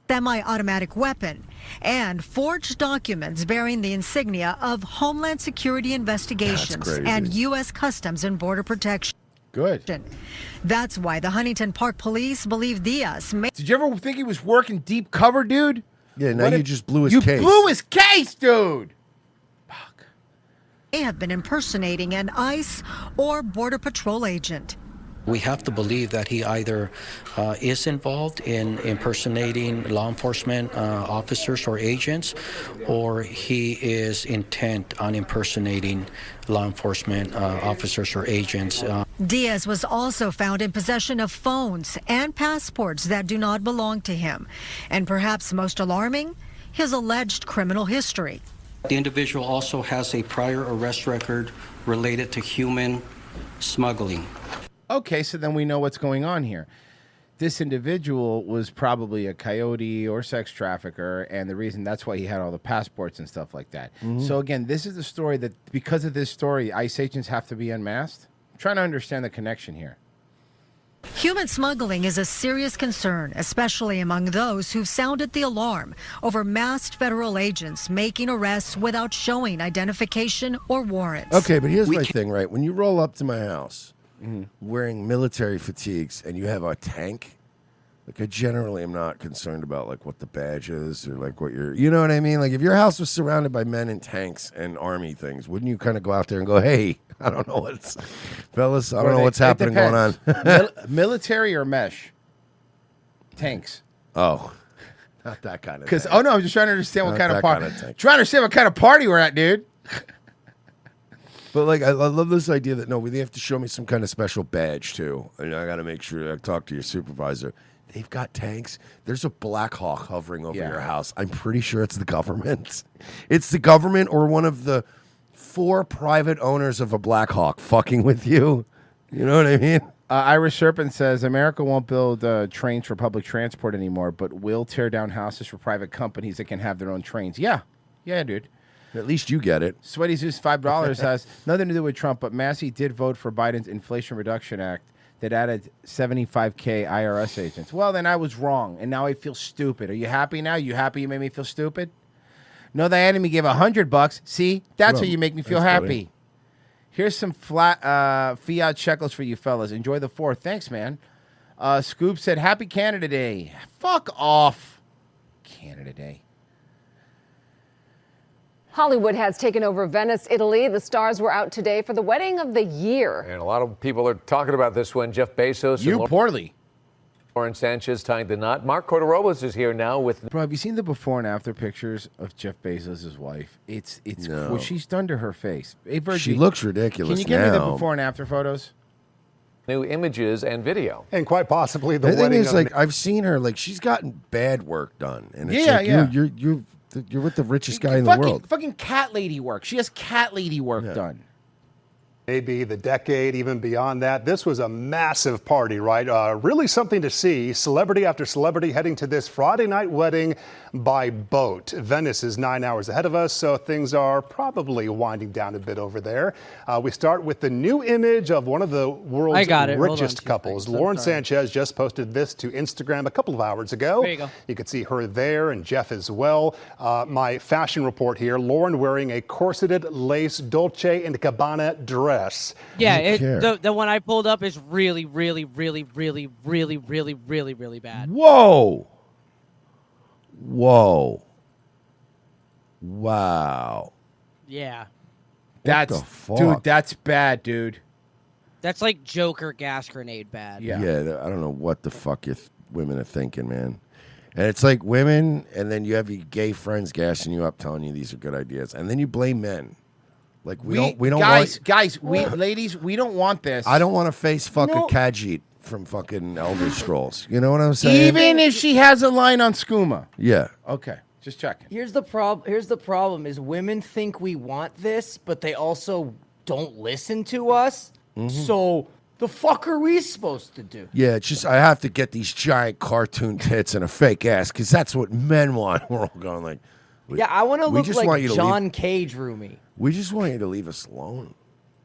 semi-automatic weapon, and forged documents bearing the insignia of Homeland Security Investigations and U.S. Customs and Border Protection. Good. That's why the Huntington Park police believe Diaz may... Did you ever think he was working deep cover, dude? Yeah, now you just blew his case. You blew his case, dude! May have been impersonating an ICE or Border Patrol agent. We have to believe that he either is involved in impersonating law enforcement officers or agents, or he is intent on impersonating law enforcement officers or agents. Diaz was also found in possession of phones and passports that do not belong to him. And perhaps most alarming, his alleged criminal history. The individual also has a prior arrest record related to human smuggling. Okay, so then we know what's going on here. This individual was probably a coyote or sex trafficker, and the reason that's why he had all the passports and stuff like that. So again, this is the story that because of this story, ICE agents have to be unmasked. I'm trying to understand the connection here. Human smuggling is a serious concern, especially among those who've sounded the alarm over masked federal agents making arrests without showing identification or warrants. Okay, but here's my thing, right? When you roll up to my house wearing military fatigues and you have a tank, like I generally am not concerned about like what the badge is or like what you're, you know what I mean? Like if your house was surrounded by men in tanks and army things, wouldn't you kind of go out there and go, hey, I don't know what's, fellas, I don't know what's happening going on. Military or mesh? Tanks. Oh, not that kind of Because I'm just trying to understand what Not kind of that party. kind of tank. Trying to understand what kind of party we're at, dude. But like, I love this idea that no, they have to show me some kind of special badge too. And I got to make sure I talk to your supervisor. They've got tanks. There's a Black Hawk hovering over your house. I'm pretty sure it's the government. It's the government or one of the 4 private owners of a Black Hawk fucking with you. You know what I mean? Irish Serpent says America won't build trains for public transport anymore, but will tear down houses for private companies that can have their own trains. Yeah, dude. At least you get it. Sweaty Zeus $5 has nothing to do with Trump, but Massey did vote for Biden's Inflation Reduction Act that added 75K IRS agents. Well, then I was wrong, and now I feel stupid. Are you happy now? You happy you made me feel stupid? No, the enemy gave $100. See, that's Well, how you make me feel that's happy. funny. Here's some flat fiat shekels for you fellas. Enjoy the 4th. Thanks, man. Scoop said, "Happy Canada Day." Fuck off, Canada Day. Hollywood has taken over Venice, Italy. The stars were out today for the wedding of the year. And a lot of people are talking about this one. Jeff Bezos. You and poorly. Lauren Sanchez tying the knot. Mark Corderobos is here now with. Bro, have you seen the before and after pictures of Jeff Bezos' wife? It's No. what she's done to her face. Hey, Virgie, She looks ridiculous Can you give me the now. before and after photos? New images and video. And quite possibly the The thing wedding is, of like, I've seen her. Like, she's gotten bad work done, and it's Yeah, like, yeah. You're with the richest guy in the world. Fucking cat lady work. She has cat lady work done. maybe the decade, even beyond that. This was a massive party, right? Really something to see. Celebrity after celebrity heading to this Friday night wedding by boat. Venice is 9 hours ahead of us, so things are probably winding down a bit over there. We start with the new image of one of the world's richest couples. Lauren Sanchez just posted this to Instagram a couple of hours ago. There you go. You can see her there and Jeff as well. My fashion report here, Lauren wearing a corseted lace Dolce & Gabbana dress. Yeah, the one I pulled up is really, really, really, really, really, really, really, really bad. Whoa. Whoa. Wow. Yeah. That's the fuck? dude. That's bad, dude. That's like Joker gas grenade bad. Yeah, I don't know what the fuck women are thinking, man. And it's like women, and then you have your gay friends gassing you up, telling you these are good ideas, and then you blame men. Like we don't guys, want, ladies, we don't want this. I don't want to face fucking No. Khajiit from fucking Elder Scrolls. You know what I'm saying? Even if she has a line on skooma. Yeah. Okay, just checking. Here's the problem is women think we want this, but they also don't listen to us. Mhm. So the fuck are we supposed to do? Yeah, it's just I have to get these giant cartoon tits and a fake ass because that's what men want. We're all going like, Yeah, I want to we look just want like you to John leave- Cage Roomy. We just want you to leave us alone,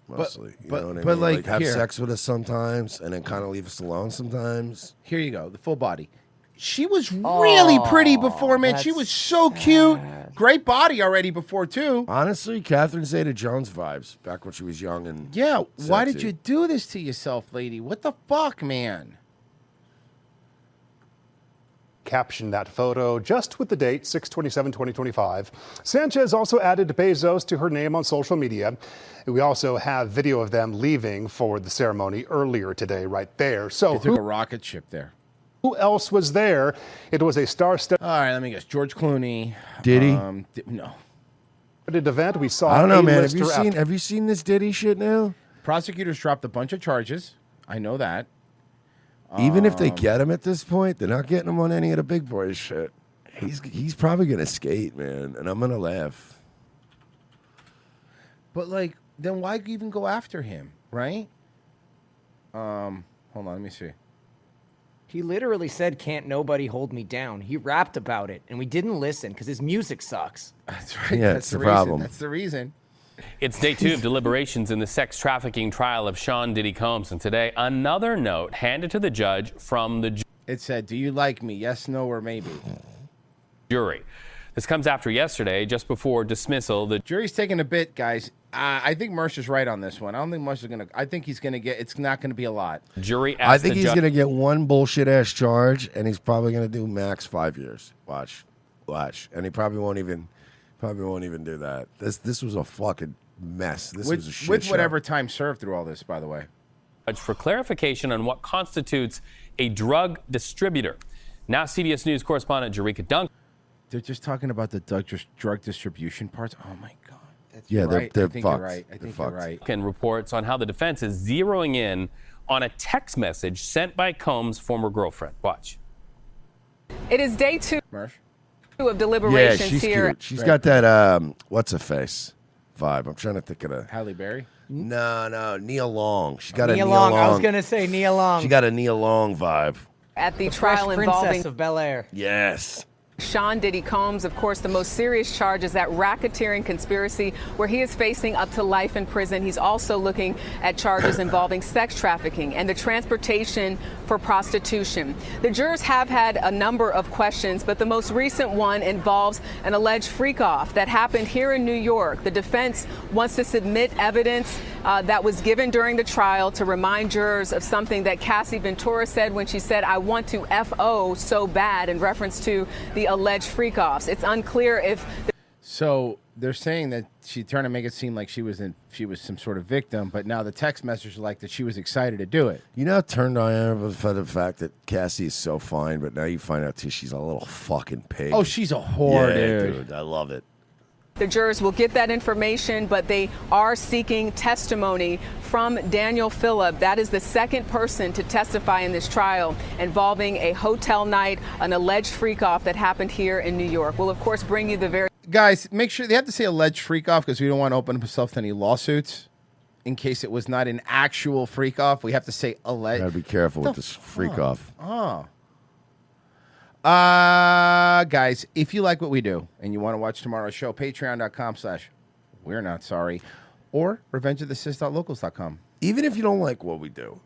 mostly. You know what I but mean? like, have here. sex with us sometimes, and then kind of leave us alone sometimes. Here you go, the full body. She was really pretty before, man. She was so cute. Great body already before too. Honestly, Catherine Zeta-Jones vibes back when she was young and Yeah, why did sexy. you do this to yourself, lady? What the fuck, man? Captioned that photo just with the date 6/27/2025. Sanchez also added Bezos to her name on social media. We also have video of them leaving for the ceremony earlier today, right there. So They took a rocket ship there. who else was there? It was a star-studded All right, let me guess. George Clooney. Did he? No. event. We saw. I don't know, man. Have you A-lister seen after- Have you seen this Diddy shit now? Prosecutors dropped a bunch of charges. I know that. Even if they get him at this point, they're not getting him on any of the big boys shit. He's probably gonna skate, man, and I'm gonna laugh. But like, then why even go after him, right? Hold on, let me see. He literally said, "Can't nobody hold me down." He rapped about it, and we didn't listen because his music sucks. That's right. Yeah, That's it's the reason. problem. That's the reason. It's day 2 of deliberations in the sex trafficking trial of Sean Diddy Combs. And today, another note handed to the judge from the It said, "Do you like me? Yes, no, or maybe." jury. This comes after yesterday, just before dismissal. The Jury's taking a bit, guys. I think Mercer's right on this one. I don't think Mercer's gonna. I think he's gonna get. It's not gonna be a lot. jury I asked think the he's judge. gonna get one bullshit ass charge, and he's probably gonna do max 5 years. Watch, and he probably won't even do that. This was a fucking mess. This was a shit with show. whatever time served through all this, by the way. For clarification on what constitutes a drug distributor. Now, CBS News correspondent Jerika Duncan. They're just talking about the drug distribution parts. Oh my god. That's Yeah, right. they're I think fucked. you're right. I They're think you're fucked. right. And reports on how the defense is zeroing in on a text message sent by Combs' former girlfriend. Watch. It is day 2 Marsh? of Yeah, deliberations she's here. cute. She's got that what's her face vibe. I'm trying to think of the. Halle Berry. No, Nia Long. She's got a Nia Nia Long. Long. I was gonna say Nia Long. She got a Nia Long vibe. At the The Fresh trial Princess involving of Bel Air. Yes. Sean Diddy Combs, of course, the most serious charge is that racketeering conspiracy where he is facing up to life in prison. He's also looking at charges involving sex trafficking and the transportation for prostitution. The jurors have had a number of questions, but the most recent one involves an alleged freak-off that happened here in New York. The defense wants to submit evidence that was given during the trial to remind jurors of something that Cassie Ventura said when she said, "I want to F.O. so bad," in reference to the alleged freak-offs. It's unclear if... So they're saying that she trying to make it seem like she was some sort of victim, but now the text message is like that she was excited to do it. You know how turned I am by the fact that Cassie is so fine, but now you find out too she's a little fucking pig. Oh, she's a whore, yeah, dude. I love it. The jurors will get that information, but they are seeking testimony from Daniel Phillip. That is the second person to testify in this trial involving a hotel night, an alleged freak-off that happened here in New York. We'll, of course, bring you the very... Guys, make sure they have to say alleged freak-off because we don't want to open up ourselves to any lawsuits. In case it was not an actual freak-off, we have to say alleged. Gotta be careful with this freak-off. Oh. Guys, if you like what we do and you want to watch tomorrow's show, patreon.com/we're not sorry or revengeofthesis.locals.com. Even if you don't like what we do,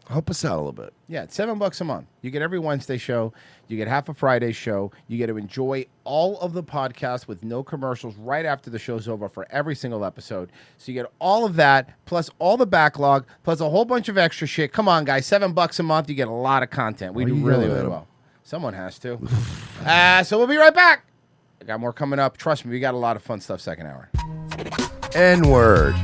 help us out a little bit. Yeah, it's $7 a month. You get every Wednesday show. You get half a Friday show. You get to enjoy all of the podcasts with no commercials right after the show's over for every single episode. So you get all of that, plus all the backlog, plus a whole bunch of extra shit. Come on, guys, $7 a month. You get a lot of content. We do really, really well. Someone has to. So we'll be right back. I got more coming up. Trust me, we got a lot of fun stuff second hour. N-word.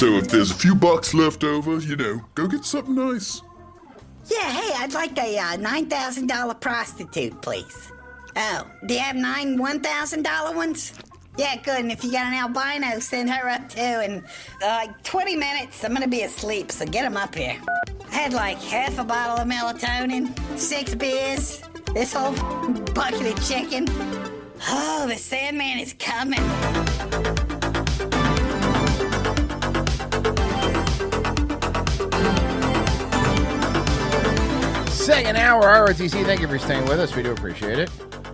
So if there's a few bucks left over, go get something nice. Yeah, hey, I'd like a $9,000 prostitute, please. Oh, do you have 9 $1,000 ones? Yeah, good. And if you got an albino, send her up too. In 20 minutes, I'm gonna be asleep, so get him up here. I had like half a bottle of melatonin, 6 beers, this whole bucket of chicken. Oh, the Sandman is coming. Second hour, ROTC. Thank you for staying with us. We do appreciate it.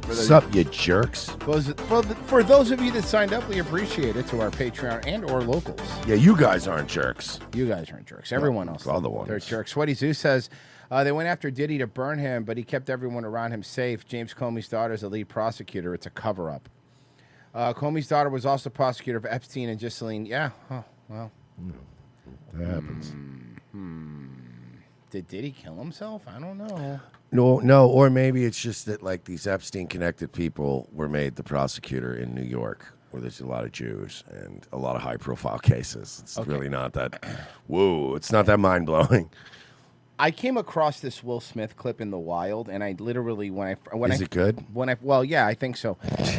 What's up, you jerks? For those of you that signed up, we appreciate it to our Patreon and or locals. Yeah, you guys aren't jerks. You guys aren't jerks. Everyone else. Other ones. They're jerks. Sweaty Zeus says they went after Diddy to burn him, but he kept everyone around him safe. James Comey's daughter is the lead prosecutor. It's a cover-up. Comey's daughter was also prosecutor of Epstein and Ghislaine. Yeah. Oh, well. That happens. Did Diddy kill himself? I don't know. No, or maybe it's just that like these Epstein-connected people were made the prosecutor in New York, where there's a lot of Jews and a lot of high-profile cases. It's really not that. Whoa, it's not that mind-blowing. I came across this Will Smith clip in the wild, and I literally Is it good? Well, yeah, I think so.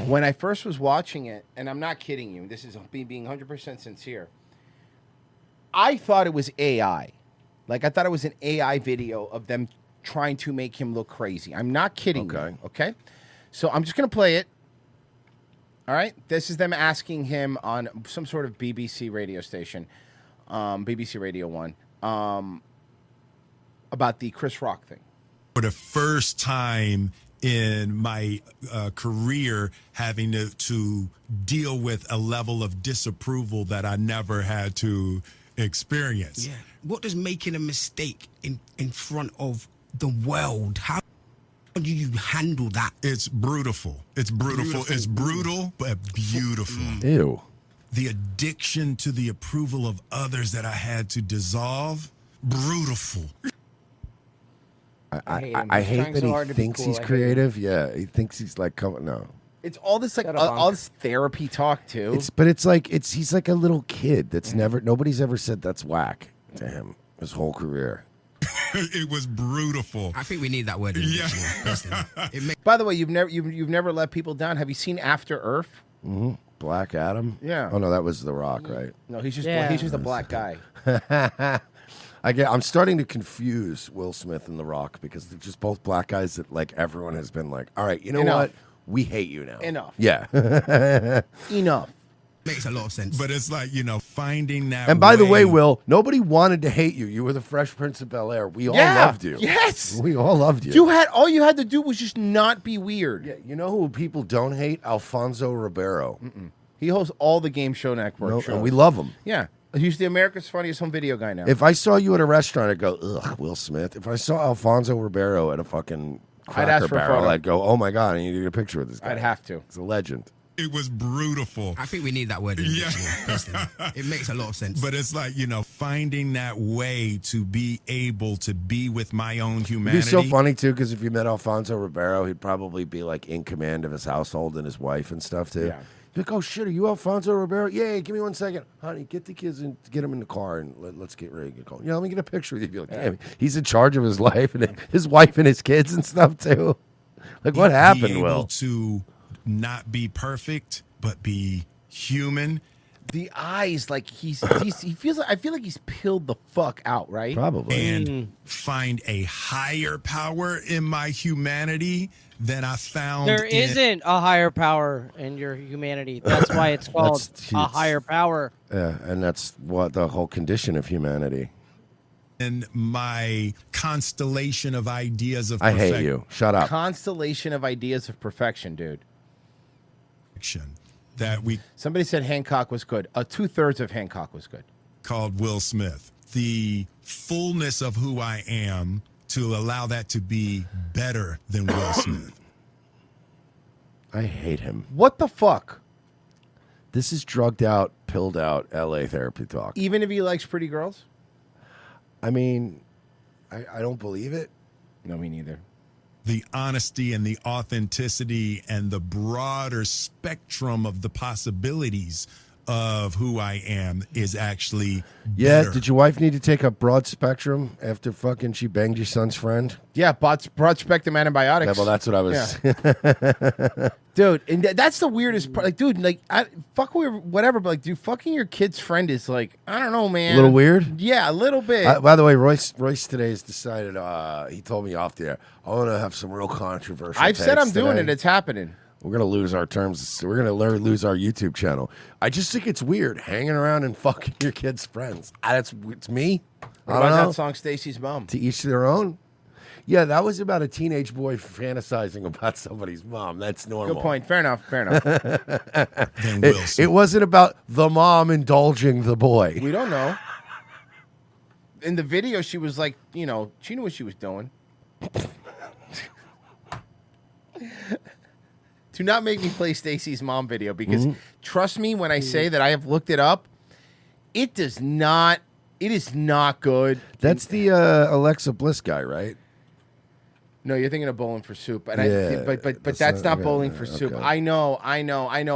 When I first was watching it, and I'm not kidding you, this is me being 100% sincere. I thought it was AI. Like, I thought it was an AI video of them trying to make him look crazy. I'm not kidding you. Okay? So I'm just going to play it. All right? This is them asking him on some sort of BBC radio station, BBC Radio 1, about the Chris Rock thing. For the first time in my career, having to deal with a level of disapproval that I never had to experience. Yeah. What does making a mistake in front of the world, how do you handle that? It's brutal. It's brutal. It's brutal, but beautiful. Ew. The addiction to the approval of others that I had to dissolve, brutal. I hate that he thinks he's creative. Yeah, he thinks he's like, no. It's all this all this therapy talk too. It's like he's like a little kid that's nobody's ever said that's whack to him his whole career. It was brutal. I think we need that word. By the way, you've never let people down. Have you seen After Earth? Mm-hmm. Black Adam. Yeah. Oh no, that was The Rock, right? No, he's just a black guy. I'm starting to confuse Will Smith and The Rock because they're just both black guys that like everyone has been like, all right, you know what? We hate you now. Enough. Yeah. Enough. Makes a lot of sense. But it's like, finding that. And by the way, Will, nobody wanted to hate you. You were the Fresh Prince of Bel-Air. We all loved you. Yes. We all loved you. All you had to do was just not be weird. Yeah, you know who people don't hate? Alfonso Ribeiro. He hosts all the Game Show Network shows. And we love him. Yeah. He's the America's Funniest Home Video guy now. If I saw you at a restaurant, I'd go, ugh, Will Smith. If I saw Alfonso Ribeiro at a fucking Cracker ask for a Barrel, photo. I'd go, oh my God, I need to get a picture with this guy. I'd have to. He's a legend. It was brutal. I think we need that word. Personally. It makes a lot of sense. But it's like, finding that way to be able to be with my own humanity. It'd be so funny, too, because if you met Alfonso Ribeiro, he'd probably be, like, in command of his household and his wife and stuff, too. Yeah. You'd be like, oh, shit, are you Alfonso Ribeiro? Yeah, give me 1 second. Honey, get the kids and get them in the car and let's get ready to get going. Let me get a picture with you. You'd be like, damn, he's in charge of his life and his wife and his kids and stuff, too. Like, what happened, Be able Will? to not be perfect, but be human. The eyes, like he feels like I feel like he's pilled the fuck out, right? Probably. And find a higher power in my humanity than I found. There isn't a higher power in your humanity. That's why it's called a higher power. Yeah, and that's what the whole condition of humanity. In my constellation of ideas of I perfection. hate you. Shut up. Constellation of ideas of perfection, dude. That we Somebody said Hancock was good. 2/3 of Hancock was good. Called Will Smith. The fullness of who I am to allow that to be better than Will Smith. I hate him. What the fuck? This is drugged out, pilled out LA therapy talk. Even if he likes pretty girls? I mean, I don't believe it. No, me neither. The honesty and the authenticity and the broader spectrum of the possibilities of who I am is actually Yeah, better. did your wife need to take a broad spectrum after fucking she banged your son's friend? Yeah, broad spectrum antibiotics. Yeah, well, that's what I was. Yeah. Dude, and that's the weirdest part. Like, dude, like, fuck whatever, but like, dude, fucking your kid's friend is like, I don't know, man. A little weird? Yeah, a little bit. By the way, Royce today has decided, he told me off the air, I want to have some real controversial I've said takes I'm doing today. it. It's happening. We're going to lose our terms. We're going to lose our YouTube channel. I just think it's weird hanging around and fucking your kids' friends. It's me. What I about don't know. that song, Stacy's Mom? To each their own. Yeah, that was about a teenage boy fantasizing about somebody's mom. That's normal. Good point. Fair enough. Fair enough. It wasn't about the mom indulging the boy. We don't know. In the video, she was like, you know, she knew what she was doing. Do not make me play Stacy's mom video because trust me when I say that I have looked it up. It is not good. That's the Alexa Bliss guy, right? No, you're thinking of Bowling for Soup, and Yeah, but that's that's not- not Bowling for Soup. okay. I know.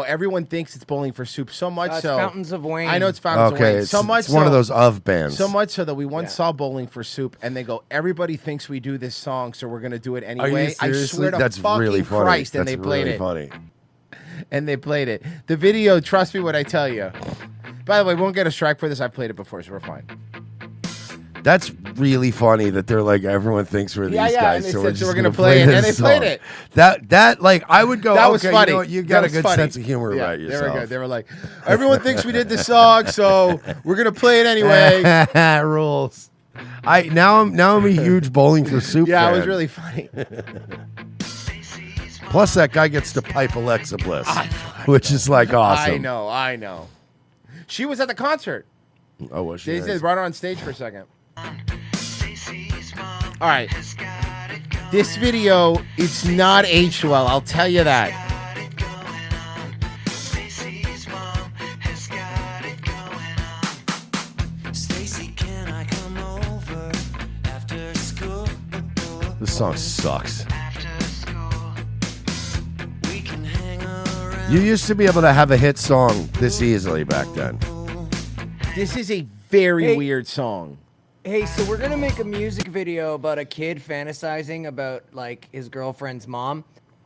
Everyone thinks it's Bowling for Soup so much It's so. Fountains of Wayne. I know it's Fountains of Wayne. It's, So much it's one so, of those of bands. So much so that we once saw Bowling for Soup, and they go, "Everybody thinks we do this song, so we're going to do it Are anyway." you I seriously? swear to That's fucking really funny. Christ, and That's they played really it. funny. And they played it. The video, trust me when I tell you. By the way, we won't get a strike for this. I've played it before, so we're fine. That's really funny that they're like everyone thinks we're Yeah, these yeah, guys, and they so said, we're so just we're gonna gonna play it, and this they played song. it. That like I would go. That okay, was funny. You know what, you That got a was good funny. sense of humor Yeah, about They yourself. were good. They were like, everyone thinks we did the song, so we're gonna play it anyway. Rules. Now I'm a huge Bowling for Soup Yeah, fan. it was really funny. Plus, that guy gets to pipe Alexa Bliss, which is like awesome. I know. She was at the concert. Oh, was she? They Nice. brought her on stage for a second. All right. This video, it's not aged well. I'll tell you that. This song sucks. You used to be able to have a hit song this easily back then. This is a very Hey. weird song. Hey, so we're gonna make a music video about a kid fantasizing about like his girlfriend's mom,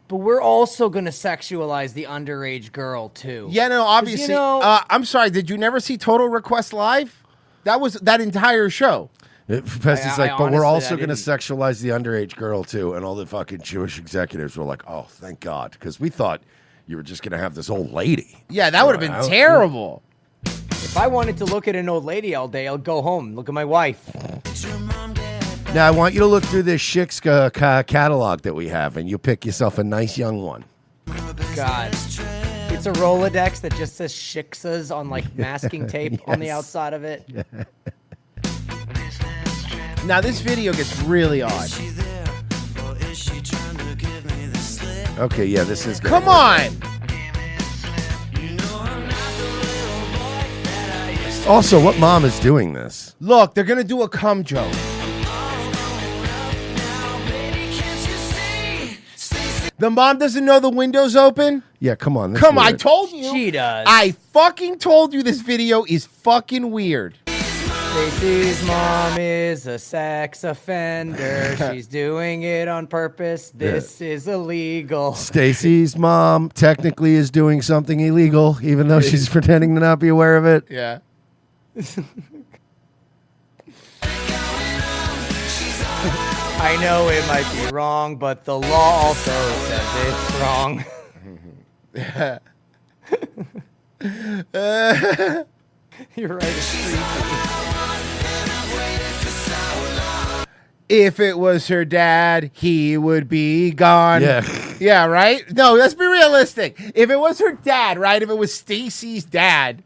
but we're also gonna sexualize the underage girl too. Yeah, no, 'Cause, obviously. you know, I'm sorry. Did you never see Total Request Live? That was that entire show. Pessy's I like, but we're honestly, also I going to didn't- sexualize the underage girl too. And all the fucking Jewish executives were like, oh, thank God. Because we thought you were just going to have this old lady. Yeah, that would have been Right. terrible. if I wanted to look at an old lady all day, I'll go home, look at my wife. Now, I want you to look through this Chick's catalog that we have, and you pick yourself a nice young one. God. It's a Rolodex that just says Shiksas on like masking tape on the Yes. outside of it. Now this video gets really odd. Okay, yeah, this is good. Come on. Also, what mom is doing this? Look, they're gonna do a cum joke. The mom doesn't know the window's open? Yeah, come on. Come on, I told you. She does. I fucking told you this video is fucking weird. Stacy's mom is a sex offender. She's doing it on purpose. This is illegal. Stacy's mom technically is doing something illegal, even though she's pretending to not be aware of it. Yeah. I know it might be wrong, but the law also says it's wrong. You're right, it's creepy. If it was her dad, he would be gone. Yeah. Yeah, right? No, let's be realistic. If it was her dad, right? If it was Stacy's dad,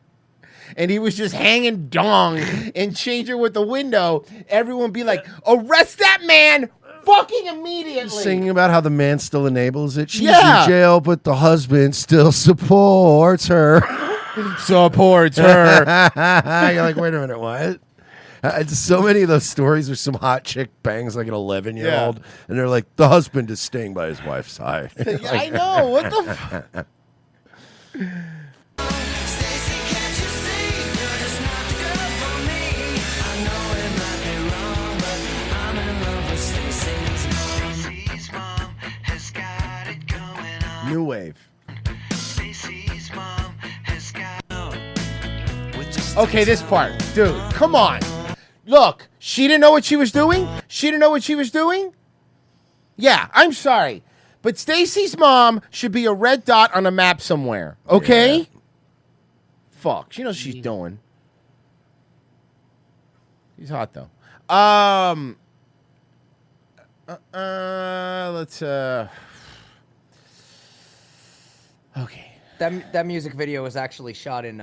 and he was just hanging dong and changing with the window, everyone would be like, arrest that man fucking immediately. Singing about how the man still enables it. She's Yeah. in jail, but the husband still supports her. Supports her. You're like, wait a minute, what? So many of those stories where some hot chick bangs like an 11-year-old, and they're like, the husband is staying by his wife's side. I know. What the New wave. Okay, this part. Dude, come on. Look, she didn't know what she was doing? She didn't know what she was doing? Yeah, I'm sorry. But Stacy's mom should be a red dot on a map somewhere. Okay? Yeah. Fuck. She knows what she's doing. He's hot though. Let's okay. That music video was actually shot in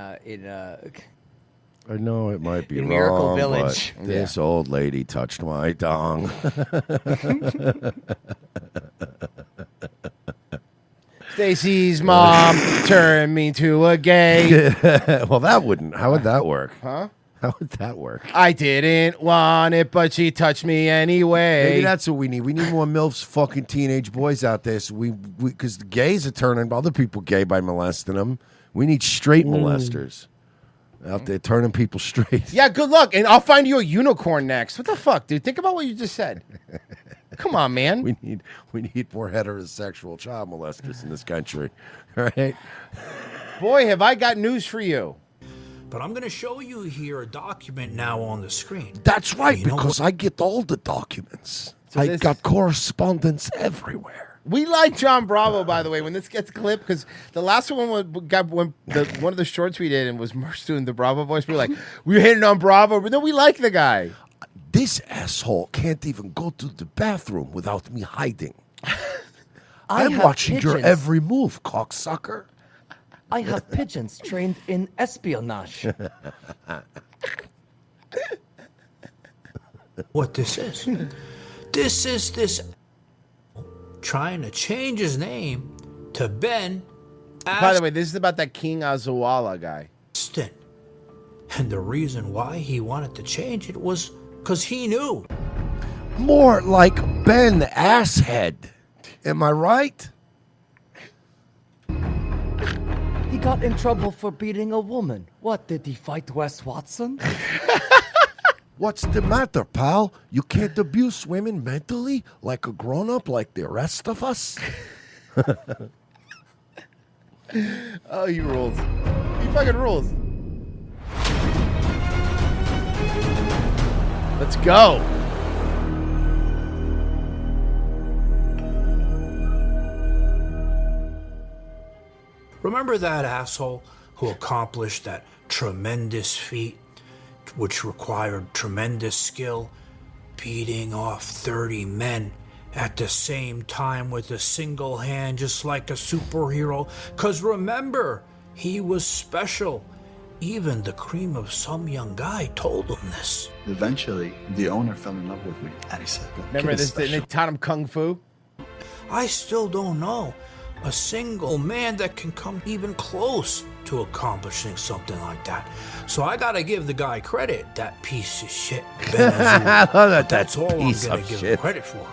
I know it might be in wrong, Miracle Village. but this old lady touched my dong. Stacy's mom turned me to a gay. Well, that wouldn't. How would that work? Huh? How would that work? I didn't want it, but she touched me anyway. Maybe that's what we need. We need more MILFs, fucking teenage boys out there. So because the gays are turning other people gay by molesting them. We need straight molesters out there turning people straight. Yeah, good luck, and I'll find you a unicorn next. What the fuck, dude? Think about what you just said. Come on, man. We need more heterosexual child molesters in this country. All right? Boy, have I got news for you. But I'm going to show you here a document now on the screen. That's right, because I get all the documents. So I got correspondence everywhere. We like John Bravo, by the way, when this gets clipped, because the last one one of the shorts we did and was Merce doing the Bravo voice. We were like, we're hitting on Bravo, but no, we like the guy. This asshole can't even go to the bathroom without me hiding. I I'm have watching your pigeons. every move, cocksucker. I have pigeons trained in espionage. What this is? This is this trying to change his name to Ben By the way, this is about that King Azawala guy. Aston. And the reason why he wanted to change it was because he knew. More like Ben Asshead. Am I right? He got in trouble for beating a woman. What, did he fight Wes Watson? What's the matter, pal? You can't abuse women mentally like a grown-up like the rest of us? Oh, he rules. He fucking rules. Let's go. Remember that asshole who accomplished that tremendous feat, which required tremendous skill, beating off 30 men at the same time with a single hand, just like a superhero? Because remember, he was special. Even the cream of some young guy told him this. Eventually, the owner fell in love with me, and he said, Remember this? They taught him kung fu. I still don't know a single man that can come even close to accomplishing something like that. So I gotta give the guy credit, that piece of shit. Ben Azul. But that's all I'm gonna give him credit for.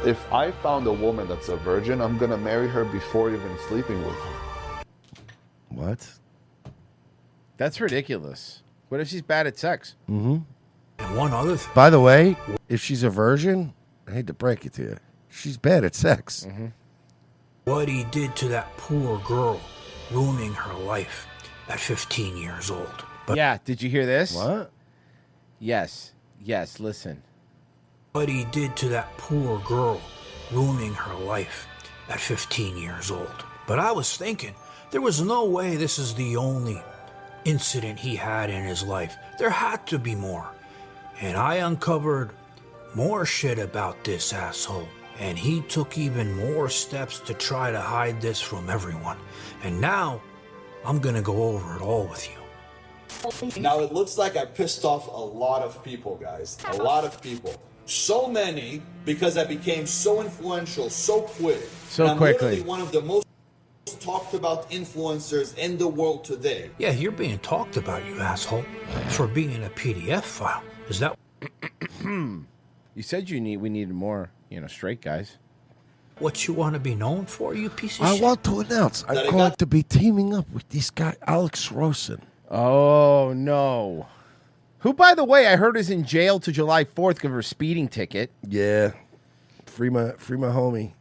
If I found a woman that's a virgin, I'm gonna marry her before even sleeping with her. What? That's ridiculous. What if she's bad at sex? Mm-hmm. And one other thing. By the way, if she's a virgin, I hate to break it to you, she's bad at sex. Mm-hmm. What he did to that poor girl, ruining her life at 15 years old. But yeah, did you hear this? What? Yes, listen. What he did to that poor girl, ruining her life at 15 years old. But I was thinking, there was no way this is the only incident he had in his life. There had to be more. And I uncovered more shit about this asshole. And he took even more steps to try to hide this from everyone. And now, I'm gonna go over it all with you. Now it looks like I pissed off a lot of people, guys. A lot of people. So many because I became so influential so quick. So and I'm quickly. literally one of the most talked about influencers in the world today. Yeah, you're being talked about, you asshole, for being a PDF file. Is that... You said we needed more, straight guys. What you want to be known for, you piece of I shit? want to announce I'm going to be teaming up with this guy, Alex Rosen. Oh, no. Who, by the way, I heard is in jail to July 4th because of a speeding ticket. Yeah. Free my homie.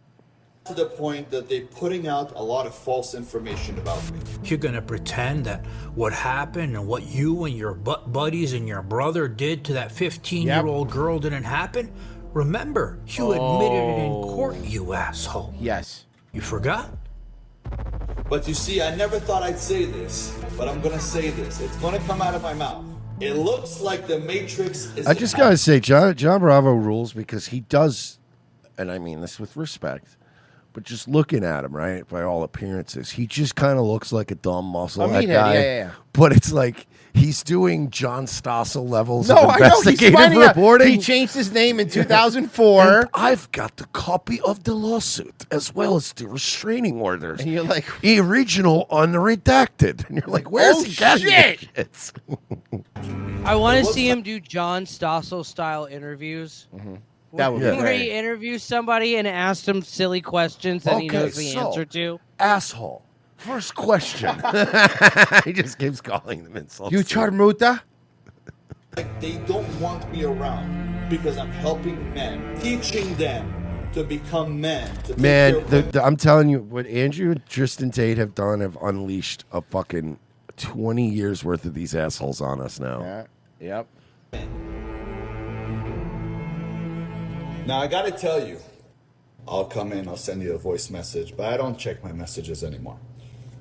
To the point that they're putting out a lot of false information about me. You're gonna pretend that what happened and what you and your buddies and your brother did to that 15-year-old girl didn't happen? Remember, you admitted it in court, you asshole. Yes. You forgot? But you see, I never thought I'd say this, but I'm gonna say this. It's gonna come out of my mouth. It looks like the Matrix is... I just gotta say, John Bravo rules because he does, and I mean this with respect, but just looking at him, right, by all appearances, he just kind of looks like a dumb muscle that guy. Yeah. But it's like he's doing John Stossel levels No, of I know. He's investigative finding out. reporting. He changed his name in 2004. And I've got the copy of the lawsuit as well as the restraining orders. And you're like, original unredacted. And you're like, where's he getting this shit? I want to see him do John Stossel style interviews. That would be where great. he interviews somebody and asks them silly questions that he knows the answer to. Asshole. First question. He just keeps calling them insults. You charmuta? Like they don't want me around because I'm helping men, teaching them to become men. To take Man, care of women. I'm telling you, what Andrew and Tristan Tate have done have unleashed a fucking 20 years worth of these assholes on us now. Yep. Now I gotta tell you, I'll come in, I'll send you a voice message, but I don't check my messages anymore.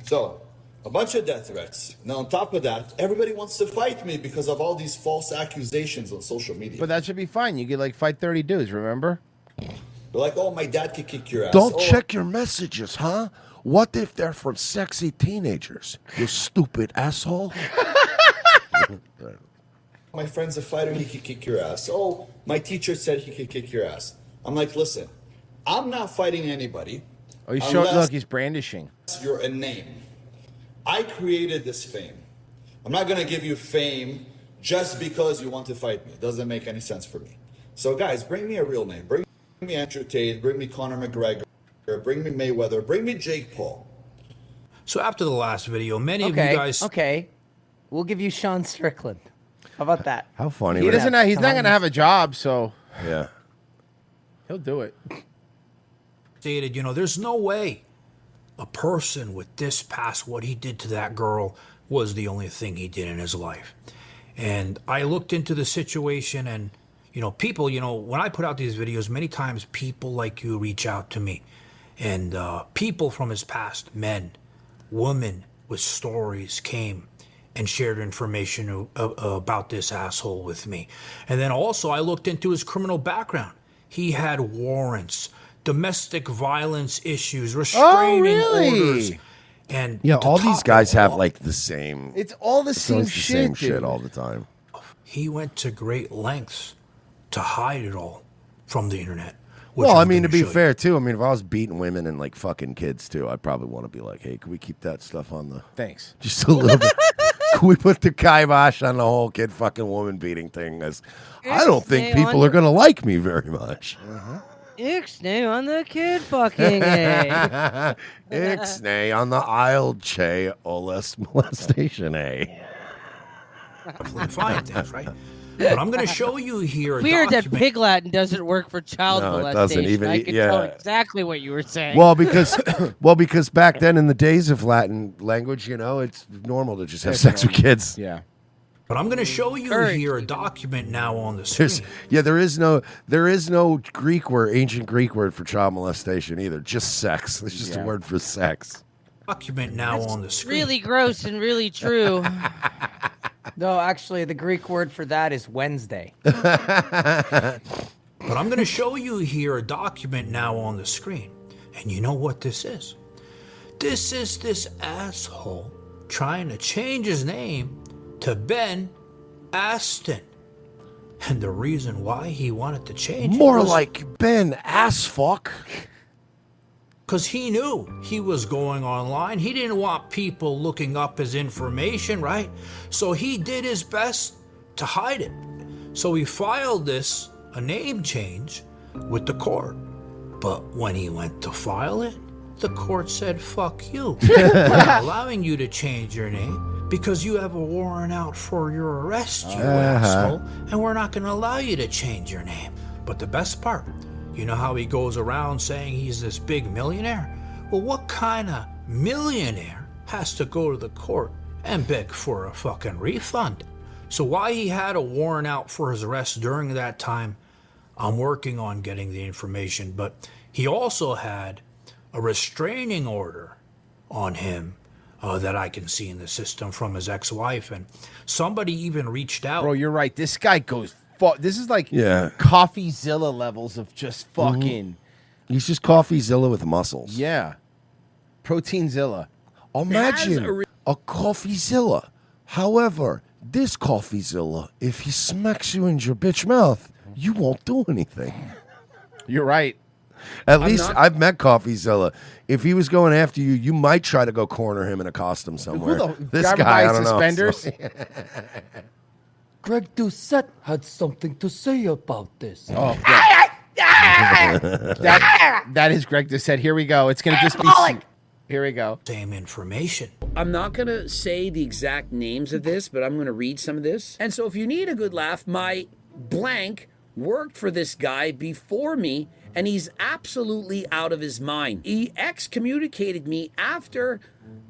So, a bunch of death threats. Now on top of that, everybody wants to fight me because of all these false accusations on social media. But that should be fine. You get like fight 30 dudes, remember? They're like, oh, my dad could kick your ass. Don't Oh, check your messages, huh? What if they're from sexy teenagers? You stupid asshole. my friend's a fighter, he could kick your ass. Oh, my teacher said he could kick your ass. I'm like, listen, I'm not fighting anybody. Oh, he's showing, unless look, he's brandishing. You're a name. I created this fame. I'm not going to give you fame just because you want to fight me. It doesn't make any sense for me. So, guys, bring me a real name. Bring me Andrew Tate. Bring me Conor McGregor. Bring me Mayweather. Bring me Jake Paul. So after the last video, many of you guys... Okay, we'll give you Sean Strickland. How about that? How funny. He doesn't. He's not going to have a job, so yeah, he'll do it. Stated, you know, there's no way a person with this past, what he did to that girl, was the only thing he did in his life. And I looked into the situation, and you know, people, you know, when I put out these videos, many times people like you reach out to me, and people from his past, men, women with stories, came and shared information about this asshole with me. And then also I looked into his criminal background. He had warrants, domestic violence issues, restraining orders. And yeah, to all these top guys it have all, like the same. It's all the same always shit, the same dude. shit all the time. he went to great lengths to hide it all from the internet. Well, I mean, to be fair, too, I mean, if I was beating women and like fucking kids too, I'd probably want to be like, hey, can we keep that stuff on the. Thanks. Just a little bit. Can we put the kibosh on the whole kid fucking woman beating thing? As I don't think people are going to like me very much. Ixnay on the kid fucking A. Ixnay on the aisle che molestation A. Fine things, right? But I'm going to show you here. Weird that Pig Latin doesn't work for child No, it molestation. doesn't even- I can yeah. tell exactly what you were saying. Well, because back then in the days of Latin language, you know, it's normal to just have sex with kids. Yeah. But I'm going to show you here a document now on the screen. There is no Greek word, ancient Greek word for child molestation either. Just sex. It's just a word for sex. Document now on the screen. Really gross and really true. No, actually, the Greek word for that is Wednesday. But I'm going to show you here a document now on the screen. And you know what this is? This is this asshole trying to change his name to Ben Aston. And the reason why he wanted to change it More was like Ben Assfuck. because he knew he was going online. He didn't want people looking up his information, right? So he did his best to hide it. So he filed a name change with the court. But when he went to file it, the court said, fuck you. We're not allowing you to change your name because you have a warrant out for your arrest, you asshole. And we're not going to allow you to change your name. But the best part, You know how he goes around saying he's this big millionaire? Well, what kind of millionaire has to go to the court and beg for a fucking refund? So why he had a warrant out for his arrest during that time, I'm working on getting the information. But he also had a restraining order on him that I can see in the system from his ex-wife. And somebody even reached out. Bro, you're right. This guy goes. This is like CoffeeZilla levels of just fucking. He's just CoffeeZilla with muscles. Yeah. Proteinzilla. Imagine a CoffeeZilla. However, this CoffeeZilla, if he smacks you in your bitch mouth, you won't do anything. You're right. At least I've met CoffeeZilla. If he was going after you, you might try to go corner him in a costume somewhere. This guy, I don't suspenders? know. Greg Doucette had something to say about this. Oh, that is Greg Doucette. Here we go. It's going to just be... Here we go. Same information. I'm not going to say the exact names of this, but I'm going to read some of this. And so if you need a good laugh, my blank worked for this guy before me, and he's absolutely out of his mind. He excommunicated me after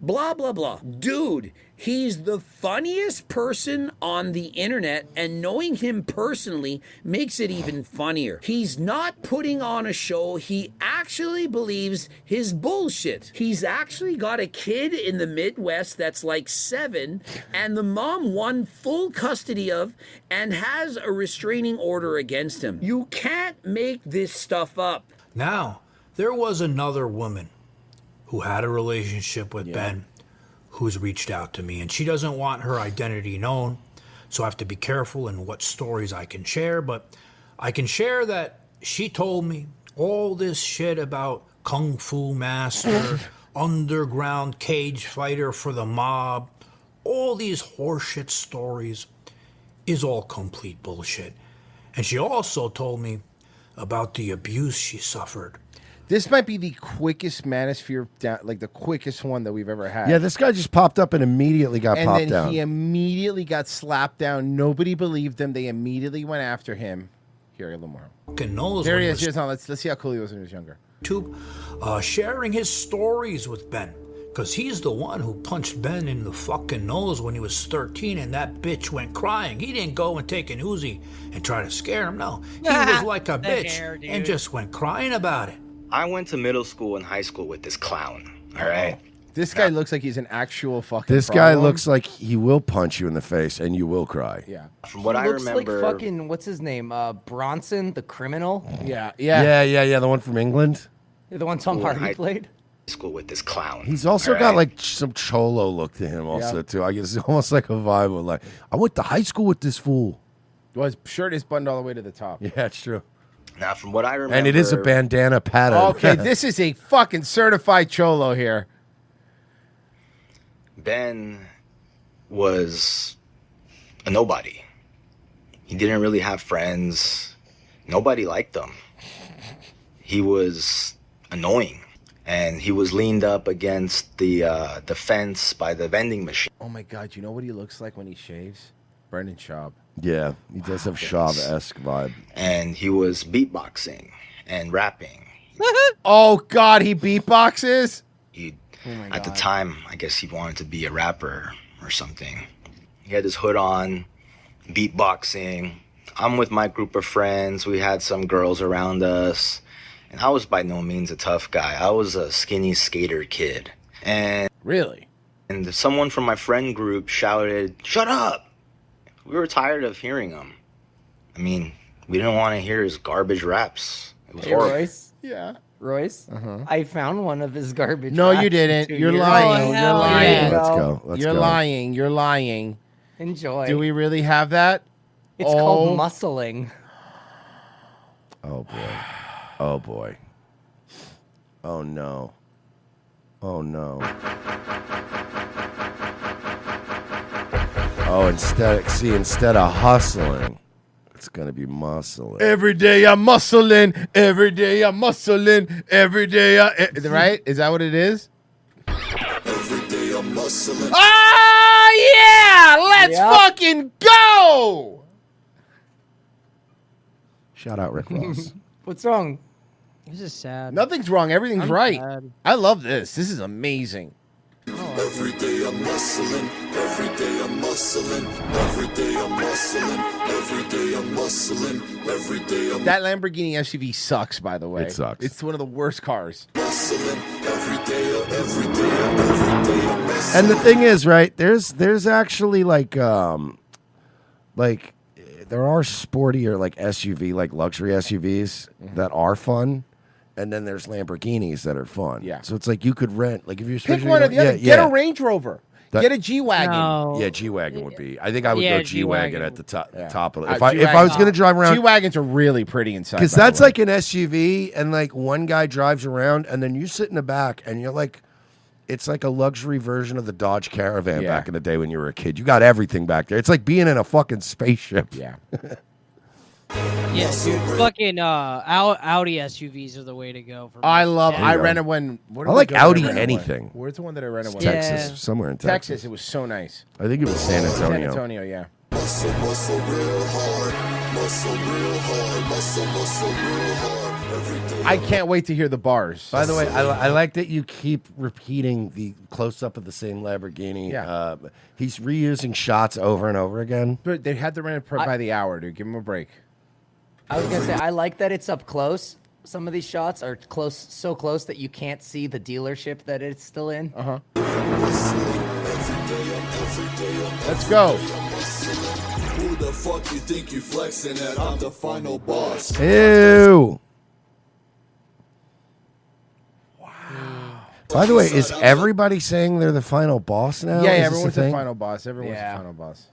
blah, blah, blah. Dude, he's the funniest person on the internet, and knowing him personally makes it even funnier. He's not putting on a show. He actually believes his bullshit. He's actually got a kid in the Midwest that's like 7, and the mom won full custody of and has a restraining order against him. You can't make this stuff up. Now, there was another woman who had a relationship with Ben who's reached out to me, and she doesn't want her identity known, so I have to be careful in what stories I can share, but I can share that she told me all this shit about Kung Fu Master, underground cage fighter for the mob, all these horseshit stories is all complete bullshit. And she also told me about the abuse she suffered. This might be the quickest manosphere, like the quickest one that we've ever had. Yeah, this guy just popped up and immediately got popped And down. then he immediately got slapped down. Nobody believed him. They immediately went after him. Here, a little more. Knows There when he he is. was- Here's on. Let's see how cool he was when he was younger. Sharing his stories with Ben, because he's the one who punched Ben in the fucking nose when he was 13, and that bitch went crying. He didn't go and take an Uzi and try to scare him. No, he was like a The bitch hair, dude. and just went crying about it. I went to middle school and high school with this clown. All right. This guy looks like he's an actual fucking. This guy problem. looks like he will punch you in the face and you will cry. Yeah. From what he I looks remember, like fucking what's his name? Bronson, the criminal. Yeah, yeah. The one from England. The one Tom Hardy played. school with this clown. He's also all got right? like some cholo look to him, also Yeah. too. I guess it's almost like a vibe of like, I went to high school with this fool. Well, his shirt is buttoned all the way to the top. Yeah, it's true. Now, from what I remember, And it is a bandana pattern. Okay, this is a fucking certified cholo here. Ben was a nobody. He didn't really have friends. Nobody liked him. He was annoying, and he was leaned up against the fence by the vending machine. Oh my God, you know what he looks like when he shaves? Brendan Schaub. Yeah, he does have Schaub-esque vibe. And he was beatboxing and rapping. Oh God, he beatboxes? At the time, I guess he wanted to be a rapper or something. He had his hood on, beatboxing. I'm with my group of friends. We had some girls around us. And I was by no means a tough guy. I was a skinny skater kid. And really? And someone from my friend group shouted, "Shut up!" We were tired of hearing him. I mean, we didn't want to hear his garbage raps. It was Hey, horrible. Royce. Yeah. Royce, I found one of his garbage. No, you raps didn't. 2 You're years lying. ago. You're lying. Let's go. Let's You're go. lying. You're lying. Enjoy. Do we really have that? It's called muscling. Oh boy. Oh boy. Oh no. Oh no. Oh, instead of hustling, it's gonna be muscling. Every day I'm muscling. Every day I'm muscling. Every day right? Is that what it is? Every day I'm muscling. Oh yeah! Let's fucking go! Shout out Rick Ross. What's wrong? This is sad. Nothing's wrong. Everything's I'm right. sad. I love this. This is amazing. Every day I'm hustling, every day I'm hustling, every day I'm hustling, every day I'm hustling, every day I'm That Lamborghini SUV sucks, by the way. It sucks. It's one of the worst cars. hustling, every day, every day, every day I'm hustling. And the thing is, right? There's actually like there are sportier like SUV, like luxury SUVs that are fun. And then there's Lamborghinis that are fun. Yeah. So it's like you could rent, like if you're Pick one or the other. Get a Range Rover. Get a G-Wagon. Yeah, G-Wagon would be. I think I would Yeah, go G-Wagon at the top of it. If G-Wagon. I was going to drive around, G-Wagons are really pretty inside. because by the that's way. like an SUV, and like one guy drives around, and then you sit in the back, and you're like, it's like a luxury version of the Dodge Caravan back in the day when you were a kid. You got everything back there. It's like being in a fucking spaceship. Yeah. Yeah, dude. Fucking Audi SUVs are the way to go. For me. I love. There you I go. rented one. Where did I we like go that Audi rented one? anything. Where's the one that I rented? One? Texas, somewhere in Texas. It was so nice. I think it was San Antonio. San Antonio, yeah. Muscle, muscle real hard, muscle real hard, muscle real hard, every day. I can't wait to hear the bars. By the way, I like that you keep repeating the close up of the same Lamborghini. Yeah. He's reusing shots over and over again. But they had to rent it by the hour, dude. Give him a break. I was gonna say I like that it's up close. Some of these shots are close, so close that you can't see the dealership that it's still in. Let's go. Who the fuck you think you flexing at? I'm the final boss. Ew. Wow. By the way, is everybody saying they're the final boss now? Yeah, Is this everyone's a the thing? final boss. Everyone's the final boss.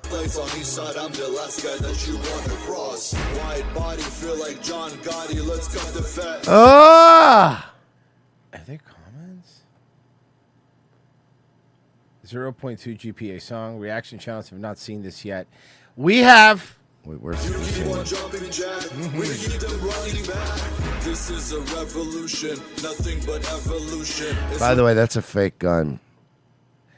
Place on each side, I'm the last guy that you want to cross. Wide body, feel like John Gotti. Let's cut the fat. Ah! Are there comments? 0.2 GPA song. Reaction channels have not seen this yet. We have. Wait, where's Keep on jumping jack. We keep them running back. This is a revolution, nothing but evolution. It's By the way, that's a fake gun.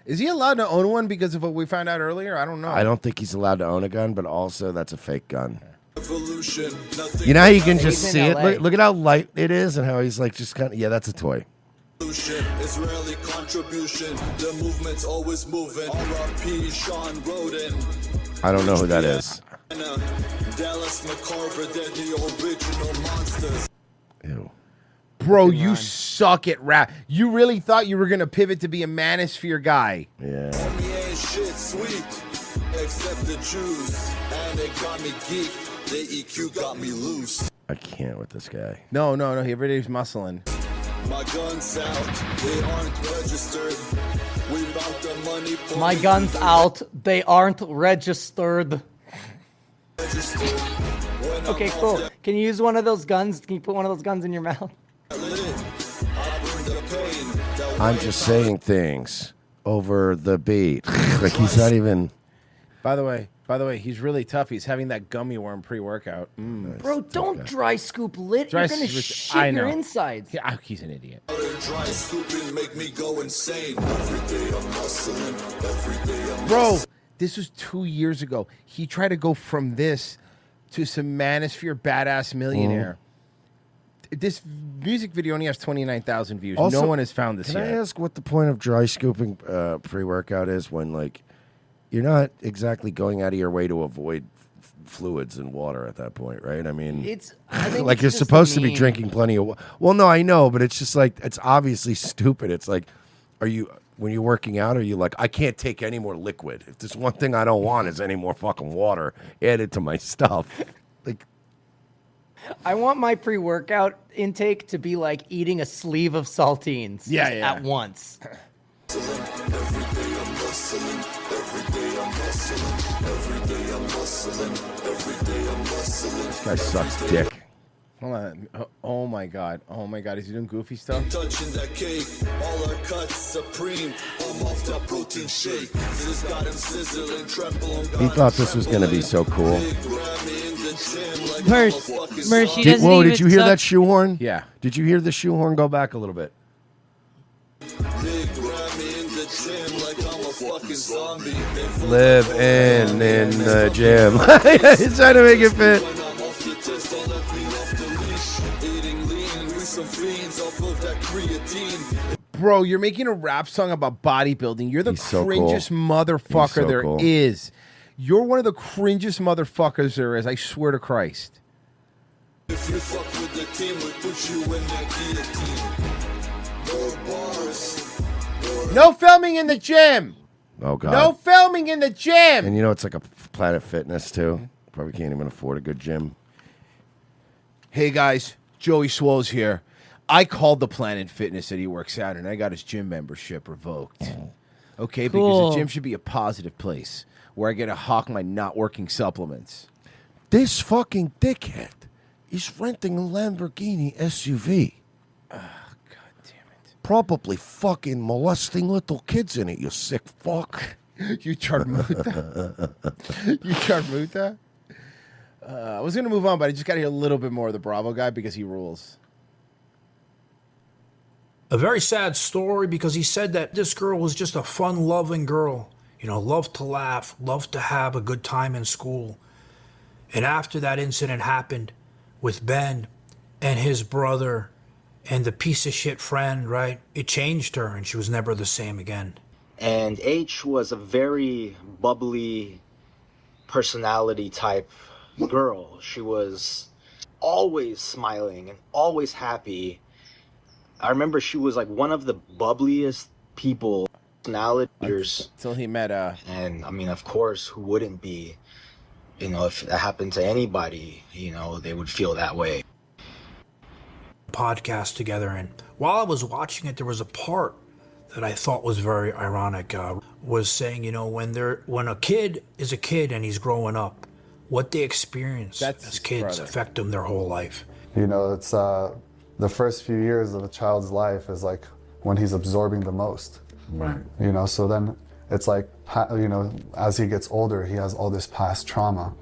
Is he allowed to own one because of what we found out earlier? I don't know. I don't think he's allowed to own a gun, but also that's a fake gun. evolution, nothing You know how you but can just He's see in it? LA. Look at how light it is and how he's like just kind of, yeah, that's a toy. evolution. Israeli contribution. The movement's always moving. R.I.P. Sean Roden. I don't know who that is. Dallas McCarver, they're the original monsters. Ew. Bro, you suck at rap. You really thought you were going to pivot to be a manosphere guy. Yeah. Me ain't shit sweet, except the Jews. And they got me geeked. The EQ got me loose. I can't with this guy. No. Every day's muscling. My guns out, they aren't registered. We bout the money. My gun's out. They aren't registered. Okay, cool. Can you use one of those guns? Can you put one of those guns in your mouth? I'm just saying things over the beat. Like he's not even. By the way, he's really tough. He's having that gummy worm pre-workout. Bro, don't dry scoop lit. Dry You're gonna scoop- shit I your know. insides. Yeah, he's an idiot. Dry scooping make me go insane. Every day I'm hustling. Every day I'm Bro, this was 2 years ago. He tried to go from this to some manosphere badass millionaire. This music video only has 29,000 views. Also, no one has found this Can yet. I ask what the point of dry scooping pre-workout is when like you're not exactly going out of your way to avoid fluids and water at that point, right? I mean, I think like it's you're just a supposed to be meme. drinking plenty of water. Well, no, I know, but it's just like it's obviously stupid. It's like, are you when you're working out? Are you like, I can't take any more liquid? If there's one thing I don't want is any more fucking water added to my stuff. Like, I want my pre-workout intake to be like eating a sleeve of saltines Yeah, just yeah. at once. Every day I'm hustling. Every day I'm hustling. Every day I'm hustling. Every day I'm hustling. this guy sucks dick. Hold on. Oh my god. Is he doing goofy stuff? Touching that cake, all our cuts supreme. I'm off that protein shake. This got him sizzling, tremble. He thought this was gonna be so cool. Merch, he doesn't Whoa! even Did you hear suck- that shoehorn? Yeah. Did you hear the shoehorn? Go back a little bit. Live in the gym. He's trying to make it fit. some fiends off of that creatine. Bro, you're making a rap song about bodybuilding. You're the He's so cringest cool. motherfucker He's so there cool. is. You're one of the cringest motherfuckers there is. I swear to Christ. If you fuck with the team, we put you in that guillotine. No bars. No filming in the gym. Oh God. No filming in the gym. And you know it's like a Planet Fitness too. Probably can't even afford a good gym. Hey guys, Joey Swole's here. I called the Planet Fitness that he works out, and I got his gym membership revoked. Okay, Cool. because the gym should be a positive place where I get to hawk my not working supplements. This fucking dickhead is renting a Lamborghini SUV. Oh, God damn it. Probably fucking molesting little kids in it, you sick fuck. You charmuta? You charmuta? I was going to move on, but I just got to hear a little bit more of the Bravo guy because he rules. A very sad story because he said that this girl was just a fun-loving girl. You know, loved to laugh, loved to have a good time in school. And after that incident happened with Ben and his brother and the piece of shit friend, right? It changed her and she was never the same again. And H was a very bubbly personality type girl. She was always smiling and always happy. I remember she was like one of the bubbliest people, personalities. Until he met and I mean, of course, who wouldn't be? You know, if that happened to anybody, you know, they would feel that way. Podcast together, and while I was watching it, there was a part that I thought was very ironic. Was saying, you know, when a kid is a kid and he's growing up, what they experience as kids affect them their whole life. You know, it's the first few years of a child's life is like when he's absorbing the most. Right. You know, so then it's like, you know, as he gets older, he has all this past trauma.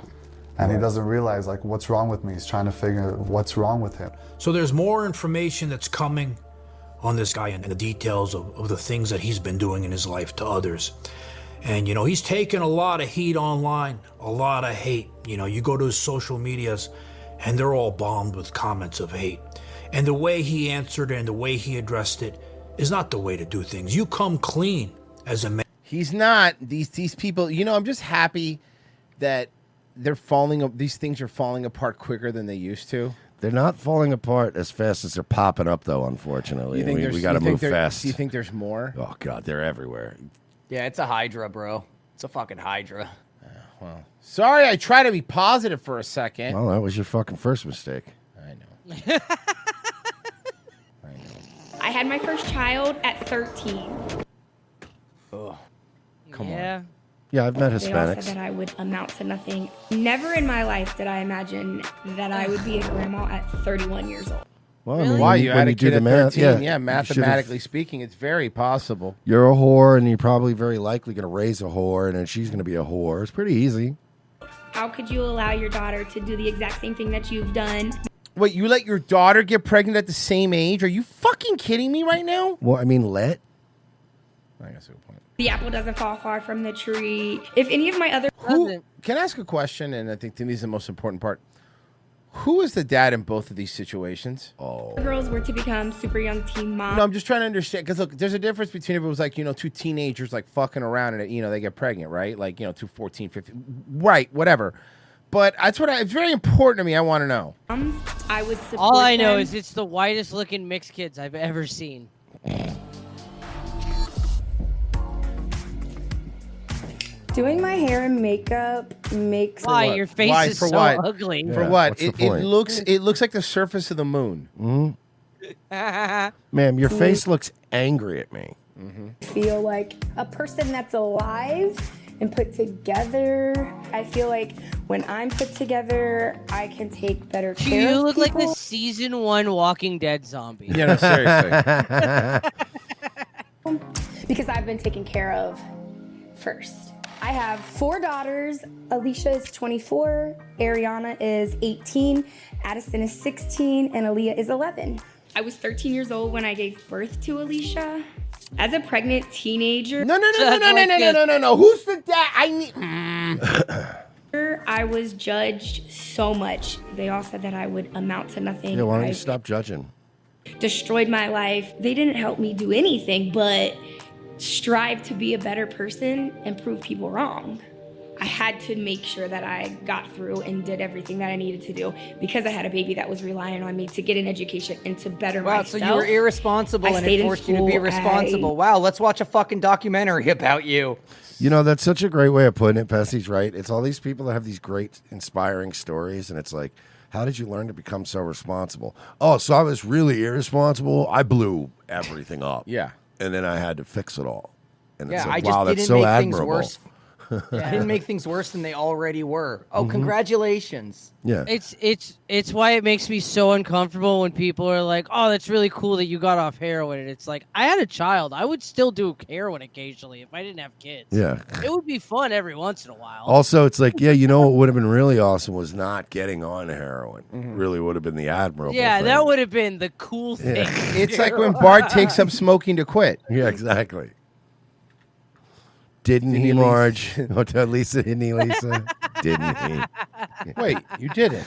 And he doesn't realize, like, what's wrong with me? He's trying to figure out what's wrong with him. So there's more information that's coming on this guy and the details of the things that he's been doing in his life to others. And, you know, he's taken a lot of heat online, a lot of hate. You know, you go to his social medias and they're all bombed with comments of hate. And the way he answered it and the way he addressed it is not the way to do things. You come clean as a man. He's not. These people, you know, I'm just happy that these things are falling apart quicker than they used to. They're not falling apart as fast as they're popping up, though, unfortunately. You think We got to move fast. Do you think there's more? Oh, God, they're everywhere. Yeah, it's a Hydra, bro. It's a fucking Hydra. Well, sorry, I tried to be positive for a second. Well, that was your fucking first mistake. I know. I had my first child at 13. Oh, come on. Yeah, I've met They all said Hispanics. that I would amount to nothing. Never in my life did I imagine that I would be a grandma at 31 years old. Well, I mean, Why you when had a you do kid the at math, 13? yeah, Yeah, you should've- mathematically speaking, it's very possible. You're a whore, and you're probably very likely going to raise a whore, and then she's going to be a whore. It's pretty easy. How could you allow your daughter to do the exact same thing that you've done? Wait, you let your daughter get pregnant at the same age? Are you fucking kidding me right now? Well, I mean, let. I guess a good point. The apple doesn't fall far from the tree. If any of my other Can I ask a question? And I think to me is the most important part. Who is the dad in both of these situations? Oh. girls were to become super young teen moms. No, I'm just trying to understand because look, there's a difference between if it was like, you know, two teenagers like fucking around and, you know, they get pregnant, right? Like, you know, 14, 15, right, whatever. But that's it's very important to me. I want to know. I would support All I know them. is it's the whitest looking mixed kids I've ever seen. Doing my hair and makeup makes Why? Your face Why? is For so what? ugly. For Yeah, what? what's the It point? looks like the surface of the moon. Ma'am, your face looks angry at me. feel like a person that's alive and put together. I feel like when I'm put together, I can take better care You of look like people. the season 1 Walking Dead zombie. Yeah, no, seriously. Because I've been taken care of first. I have 4 daughters. Alicia is 24, Ariana is 18, Addison is 16, and Aaliyah is 11. I was 13 years old when I gave birth to Alicia. As a pregnant teenager. No. Who's the dad? I need. I was judged so much. They all said that I would amount to nothing. Yeah, why don't I- you stop judging? destroyed my life. They didn't help me do anything but strive to be a better person and prove people wrong. I had to make sure that I got through and did everything that I needed to do because I had a baby that was relying on me to get an education and to better myself. So you were irresponsible and it forced you to be responsible. Wow, let's watch a fucking documentary about you. You know, that's such a great way of putting it. Pessy's right. It's all these people that have these great, inspiring stories, and it's like, how did you learn to become so responsible? Oh, so I was really irresponsible. I blew everything up. Yeah. And then I had to fix it all. And it's Yeah, like, I just wow, didn't that's so make admirable. things worse. I didn't make things worse than they already were. Oh, congratulations. Yeah. It's why it makes me so uncomfortable when people are like, "Oh, that's really cool that you got off heroin." And it's like, I had a child. I would still do heroin occasionally if I didn't have kids. Yeah. It would be fun every once in a while. Also, it's like, yeah, you know what would have been really awesome was not getting on heroin. Really would have been the admirable Yeah, thing. that would have been the cool thing. Yeah. It's like when Bart takes up smoking to quit. Yeah, exactly. Didn't he, Marge? Hotel Lisa, didn't he, Lisa? Didn't he? Wait, you didn't.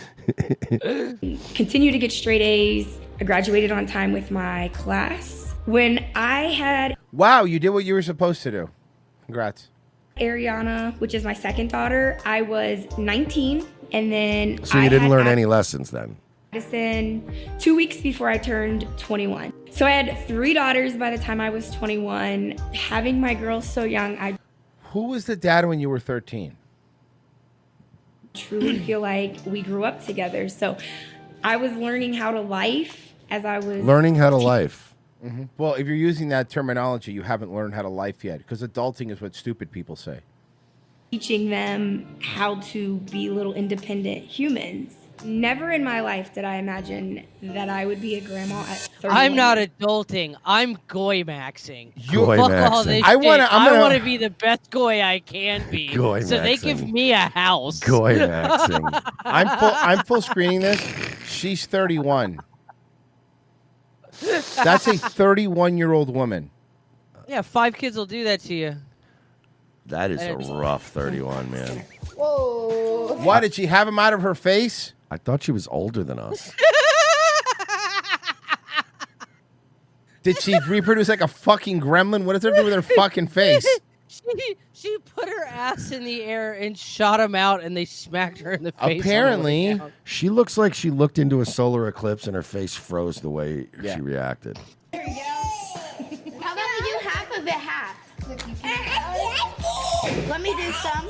Continue to get straight A's. I graduated on time with my class. When I had Wow, you did what you were supposed to do. Congrats. Ariana, which is my second daughter, I was 19, and then So you didn't learn any lessons then? Addison 2 weeks before I turned 21. So I had 3 daughters by the time I was 21. Having my girls so young, I Who was the dad when you were 13? truly feel like we grew up together. So I was learning how to life as I was Learning how to life. Well, if you're using that terminology, you haven't learned how to life yet, because adulting is what stupid people say. teaching them how to be little independent humans. Never in my life did I imagine that I would be a grandma at 31. I'm not adulting. I'm goy maxing. Goy Fuck all maxing. this I wanna- shit. I'm I gonna- want to be the best goy I can be. Goy so they maxing. give me a house. Goy maxing. I'm full screening this. She's 31. That's a 31-year-old woman. Yeah, 5 kids will do that to you. That is a rough 31, man. Whoa. Why did she have him out of her face? I thought she was older than us. Did she reproduce like a fucking gremlin? What does it have to do with her fucking face? She put her ass in the air and shot him out, and they smacked her in the face. on the way Apparently, down. She looks like she looked into a solar eclipse and her face froze the way she reacted. How about we do half of it half? Let me do some.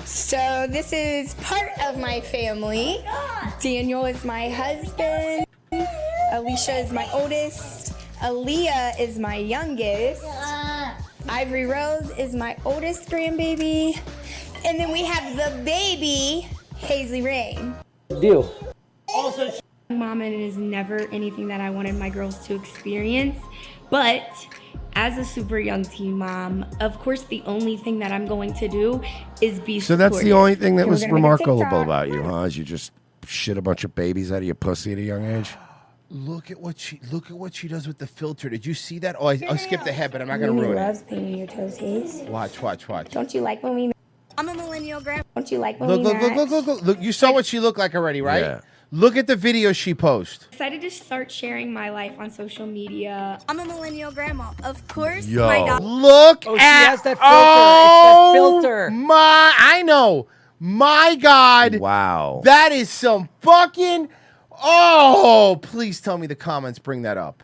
So this is part of my family. Daniel is my husband. Alicia is my oldest. Aaliyah is my youngest. Ivory Rose is my oldest grandbaby. And then we have the baby, Hazley Rain. Deal. Also, Mom, and it is never anything that I wanted my girls to experience. But as a super young teen mom, of course, the only thing that I'm going to do is be So that's the supportive. only thing that And we're was gonna make a remarkable TikTok. about you, huh? Is you just shit a bunch of babies out of your pussy at a young age? look at what she does with the filter. Did you see that? Oh, I skipped ahead, but I'm not gonna ruin it. loves painting your toes, Hayes. Watch. Don't you like when we? I'm a millennial grandma. Don't you like when Look, we? look, look, match? look, look, look. You saw what she looked like already, right? Yeah. Look at the video she posted. Excited to start sharing my life on social media. I'm a millennial grandma, of course. Yo. My dog. Look Oh, at she has that filter. Oh, It's that filter. I know. My God. Wow. That is some fucking. Oh, please tell me the comments bring that up.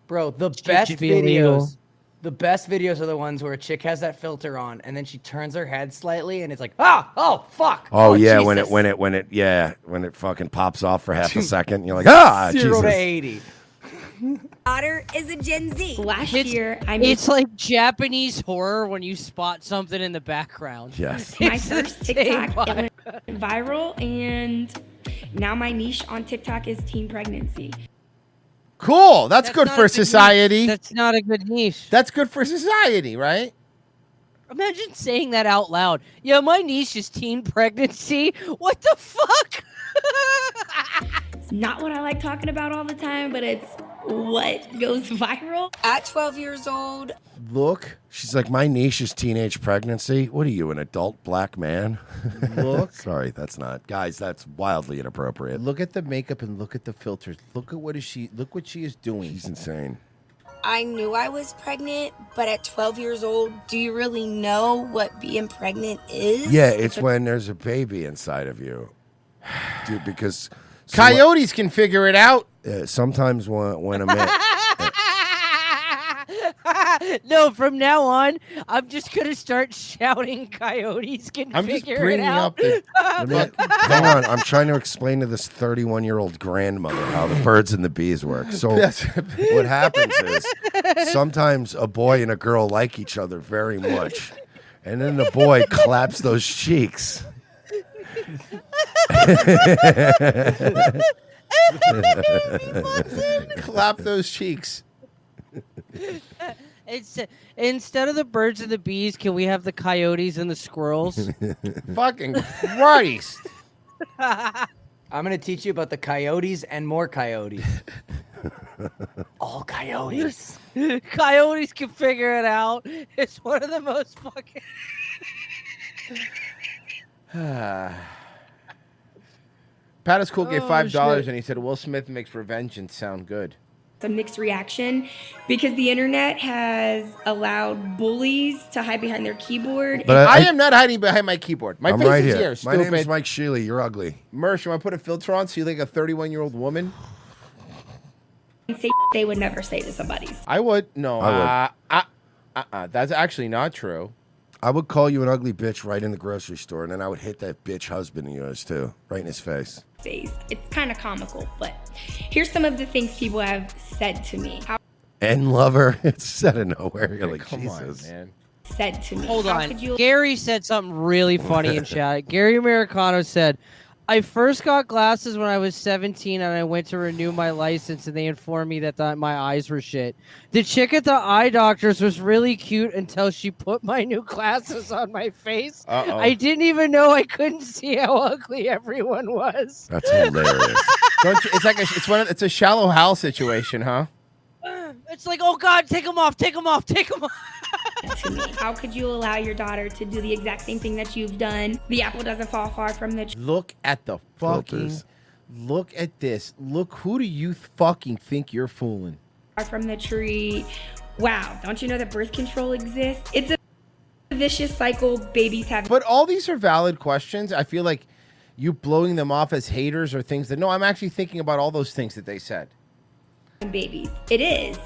Bro, the best should be illegal. videos. The best videos are the ones where a chick has that filter on and then she turns her head slightly and it's like, oh fuck. Oh, yeah, Jesus. when it fucking pops off for half a second, you're like, 0 Jesus. to 80. Daughter is a Gen Z. Last year, I It's like Japanese horror when you spot something in the background. Yes. my It's the first same TikTok. vibe. It went viral, and now my niche on TikTok is teen pregnancy. Cool. That's good not for a good society. niche. That's not a good niche. That's good for society, right? Imagine saying that out loud. Yeah, my niche is teen pregnancy. What the fuck? It's not what I like talking about all the time, but it's what goes viral. At 12 years old, Look. She's like, my niche is teenage pregnancy. What are you, an adult black man? Look. Sorry, that's not. Guys, that's wildly inappropriate. Look at the makeup and look at the filters. Look what she is doing. She's insane. I knew I was pregnant, but at 12 years old, do you really know what being pregnant is? Yeah, it's when there's a baby inside of you. Dude, because... Coyotes can figure it out. Sometimes when a man... No, from now on, I'm just gonna start shouting. Coyotes can I'm just figure bringing it out. up the. Hang on, I'm trying to explain to this 31-year-old grandmother how the birds and the bees work. So what happens is sometimes a boy and a girl like each other very much, and then the boy claps those cheeks. Clap those cheeks. It's instead of the birds and the bees, can we have the coyotes and the squirrels? Fucking Christ! I'm gonna teach you about the coyotes and more coyotes. All coyotes. Coyotes can figure it out. It's one of the most fucking. Pat is cool gave Oh, $5 shit. and he said Will Smith makes Revengeance sound good. A mixed reaction because the internet has allowed bullies to hide behind their keyboard. But I am not hiding behind my keyboard. My I'm face right is here. here. My Stupid. name is Mike Sheely. You're ugly. Mersh, you want to put a filter on so you look like a 31-year-old woman? And say they would never say to somebody. I would. No. I That's actually not true. I would call you an ugly bitch right in the grocery store, and then I would hit that bitch husband of yours, too. Right in his face. Face. It's kind of comical, but here's some of the things people have said to me. And lover. It's out of nowhere. You're like, Come on, Jesus. man. Said to me. Hold How on. could you- Gary said something really funny in chat. Gary Americano said, I first got glasses when I was 17 and I went to renew my license and they informed me that my eyes were shit. The chick at the eye doctor's was really cute until she put my new glasses on my face. Uh-oh. I didn't even know I couldn't see how ugly everyone was. That's hilarious. Don't you, it's a shallow Hal situation, huh? It's like, oh God, take them off, take them off, take them off. to me. How could you allow your daughter to do the exact same thing that you've done? The apple doesn't fall far from the tree. Look at the fucking. Filters. Look at this. Look, who do you fucking think you're fooling? From the tree. Wow, don't you know that birth control exists? It's a vicious cycle babies have. But all these are valid questions. I feel like you blowing them off as haters or things that. No, I'm actually thinking about all those things that they said. Babies. It is.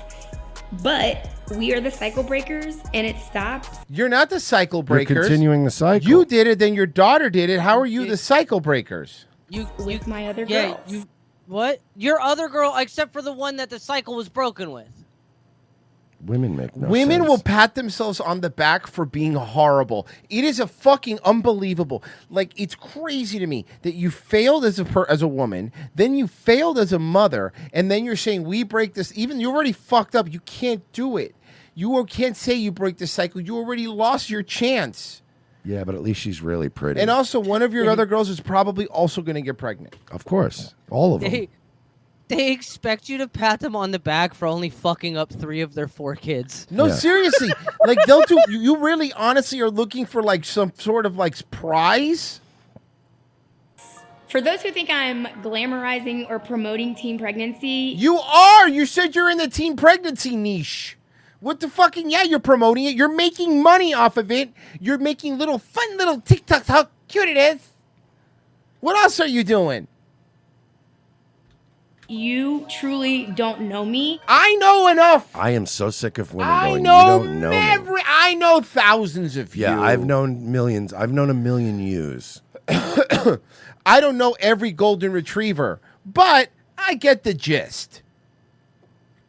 But we are the cycle breakers and it stops. You're not the cycle breakers. You're continuing the cycle. You did it, then your daughter did it. How are you the cycle breakers? With my other Yeah, girls. what? Your other girl, except for the one that the cycle was broken with. Women make no Women sense. will pat themselves on the back for being horrible. It is a fucking unbelievable. Like, it's crazy to me that you failed as a woman, then you failed as a mother, and then you're saying we break this. Even you already fucked up. You can't do it. Can't say you break the cycle. You already lost your chance. Yeah, but at least she's really pretty. And also, one of your other girls is probably also going to get pregnant. Of course. All of them. They expect you to pat them on the back for only fucking up 3 of their 4 kids. No, seriously. Like, they'll do. You really, honestly, are looking for like some sort of like prize. For those who think I'm glamorizing or promoting teen pregnancy, You are. You said you're in the teen pregnancy niche. What the fucking, yeah, you're promoting it. You're making money off of it. You're making fun little TikToks. How cute it is. What else are you doing? you truly don't know me. I know enough. I am so sick of women I going, know you don't know me. I know thousands of Yeah, you. I've known millions. I've known a million yous. I don't know every golden retriever, but I get the gist.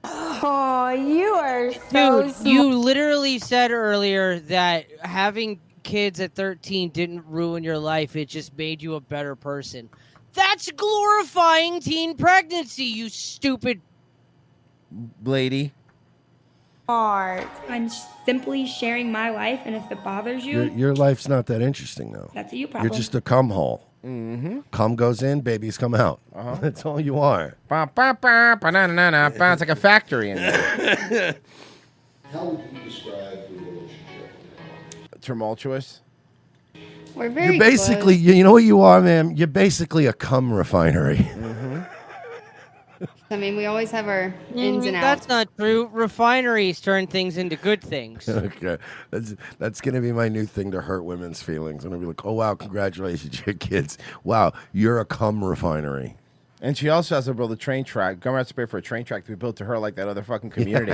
Oh, you are so Dude, you literally said earlier that having kids at 13 didn't ruin your life. It just made you a better person. That's glorifying teen pregnancy, you stupid lady. smart. I'm simply sharing my life, and if it bothers you, Your life's not that interesting, though. that's a you You're problem. just a cum hole. Mm-hmm. Cum goes in, babies come out. Uh-huh. That's all you are. Ba, ba, ba, ba-na-na-na, ba. It's like a factory in there. How would you describe your relationship? Tumultuous. We're very You're basically, you know what you are, man? You're basically a cum refinery. Mm-hmm. I mean, we always have our ins and outs. That's not true. Refineries turn things into good things. Okay, that's gonna be my new thing to hurt women's feelings. I'm gonna be like, oh wow, congratulations, your kids. Wow, you're a cum refinery. And she also has to build a train track. Government has to pay for a train track to be built to her like that other fucking community.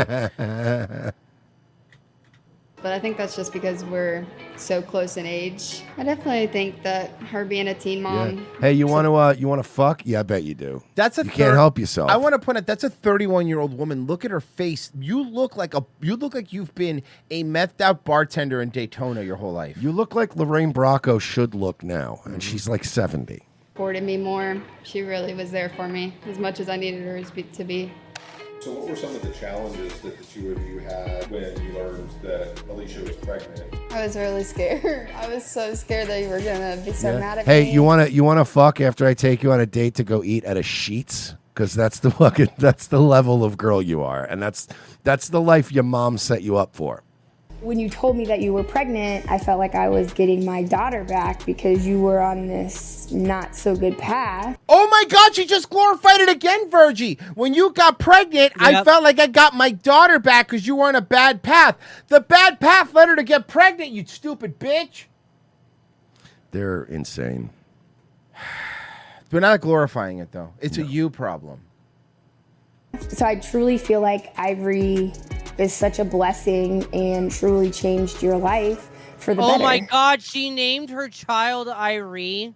But I think that's just because we're so close in age. I definitely think that her being a teen mom. Hey, you want to fuck? Yeah, I bet you do. That's a you can't help yourself. I want to point out that's a 31-year-old woman. Look at her face. You look like you've been a methed out bartender in Daytona your whole life. You look like Lorraine Bracco should look now, and she's like 70. Supported me more. She really was there for me as much as I needed her to be. So what were some of the challenges that the two of you had when you learned that Alicia was pregnant? I was really scared. I was so scared that you were gonna be so mad at Hey, me. you wanna fuck after I take you on a date to go eat at a Sheetz? Because that's the level of girl you are, and that's the life your mom set you up for. When you told me that you were pregnant, I felt like I was getting my daughter back because you were on this not so good path. Oh my God, she just glorified it again, Virgie. When you got pregnant, I felt like I got my daughter back because you were on a bad path. The bad path led her to get pregnant, you stupid bitch. They're insane. We're not glorifying it, though. It's a you problem. So I truly feel like Ivory is such a blessing and truly changed your life for the better. Oh my God, she named her child Irie.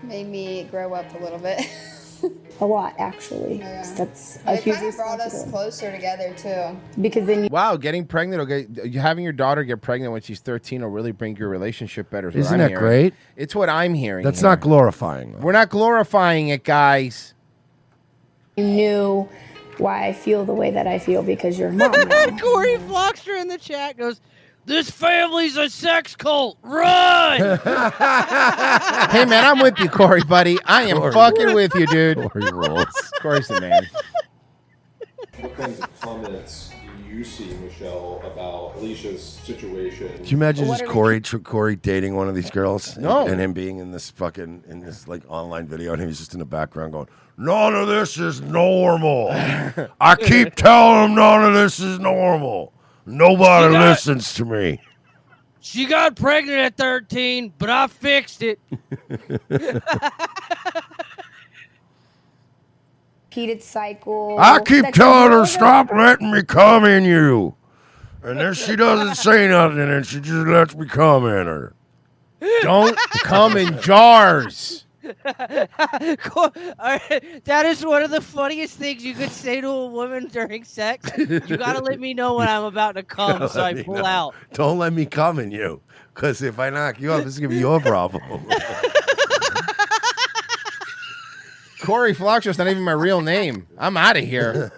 Made me grow up a little bit. A lot, actually. Yeah. That's a It huge kind of brought us responsibility. closer together too. Because then Wow, getting pregnant, having your daughter get pregnant when she's 13 will really bring your relationship better. is what Isn't I'm that hearing. great? It's what I'm hearing. That's here. not glorifying. We're not glorifying it, guys. you knew why I feel the way that I feel because you're a mom now. Corey Flockster in the chat goes, "This family's a sex cult. Run!" Hey, man, I'm with you, Corey, buddy. I am Corey. fucking with you, dude. Corey rolls. Corey's the man. What kinds of comments do you see, Michelle, about Alicia's situation? Can you imagine just Corey dating one of these girls? No. And him being in this like online video, and he was just in the background going, "None of this is normal. I keep telling him none of this is normal. Nobody listens to me." She got pregnant at 13, but I fixed it. Repeated cycle. I keep that telling you're her, "Stop letting me come in you." And then she doesn't say nothing, and she just lets me come in her. Don't come in jars. That is one of the funniest things you could say to a woman during sex. You gotta let me know when I'm about to come, so I pull out. Don't let me come in you, because if I knock you off, this is going to be your problem. Corey Flockster's not even my real name. I'm out of here.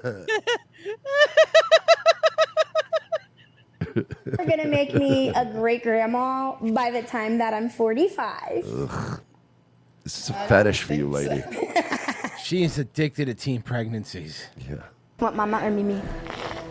You're gonna make me a great grandma by the time that I'm 45. Ugh. This is a fetish for you, lady. She's addicted to teen pregnancies. Yeah. Want mama or Mimi?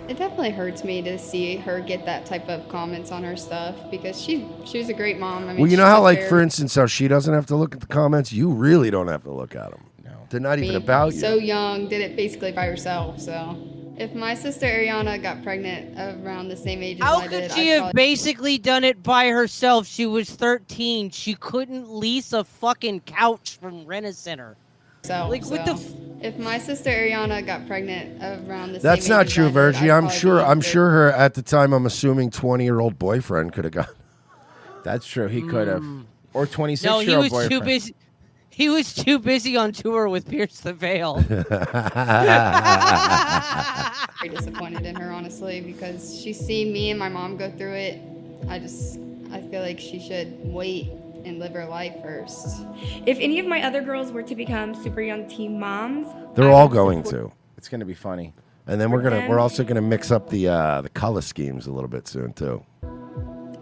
It definitely hurts me to see her get that type of comments on her stuff because she was a great mom. I mean, Well, you know she how, took like, care for of instance, how she doesn't have to look at the comments? You really don't have to look at them. No. They're not even me. about you. So young, did it basically by herself. So if my sister Ariana got pregnant around the same age as How I could did, she have basically done it by herself? She was 13. She couldn't lease a fucking couch from Rent-A-Center. Like, what the if my sister Ariana got pregnant around the That's same not age as true, I did, Virgie. I'd I'm probably sure. be I'm good. sure her at the time. I'm assuming 20-year-old boyfriend could have got. That's true. He could have, or 26-year-old No, he was boyfriend. too busy. He was too busy on tour with Pierce the Veil. Very disappointed in her, honestly, because she's seen me and my mom go through it. I feel like she should wait and live her life first. If any of my other girls were to become super young teen moms, They're all going to. It's going to be funny. And then we're also gonna mix up the color schemes a little bit soon too.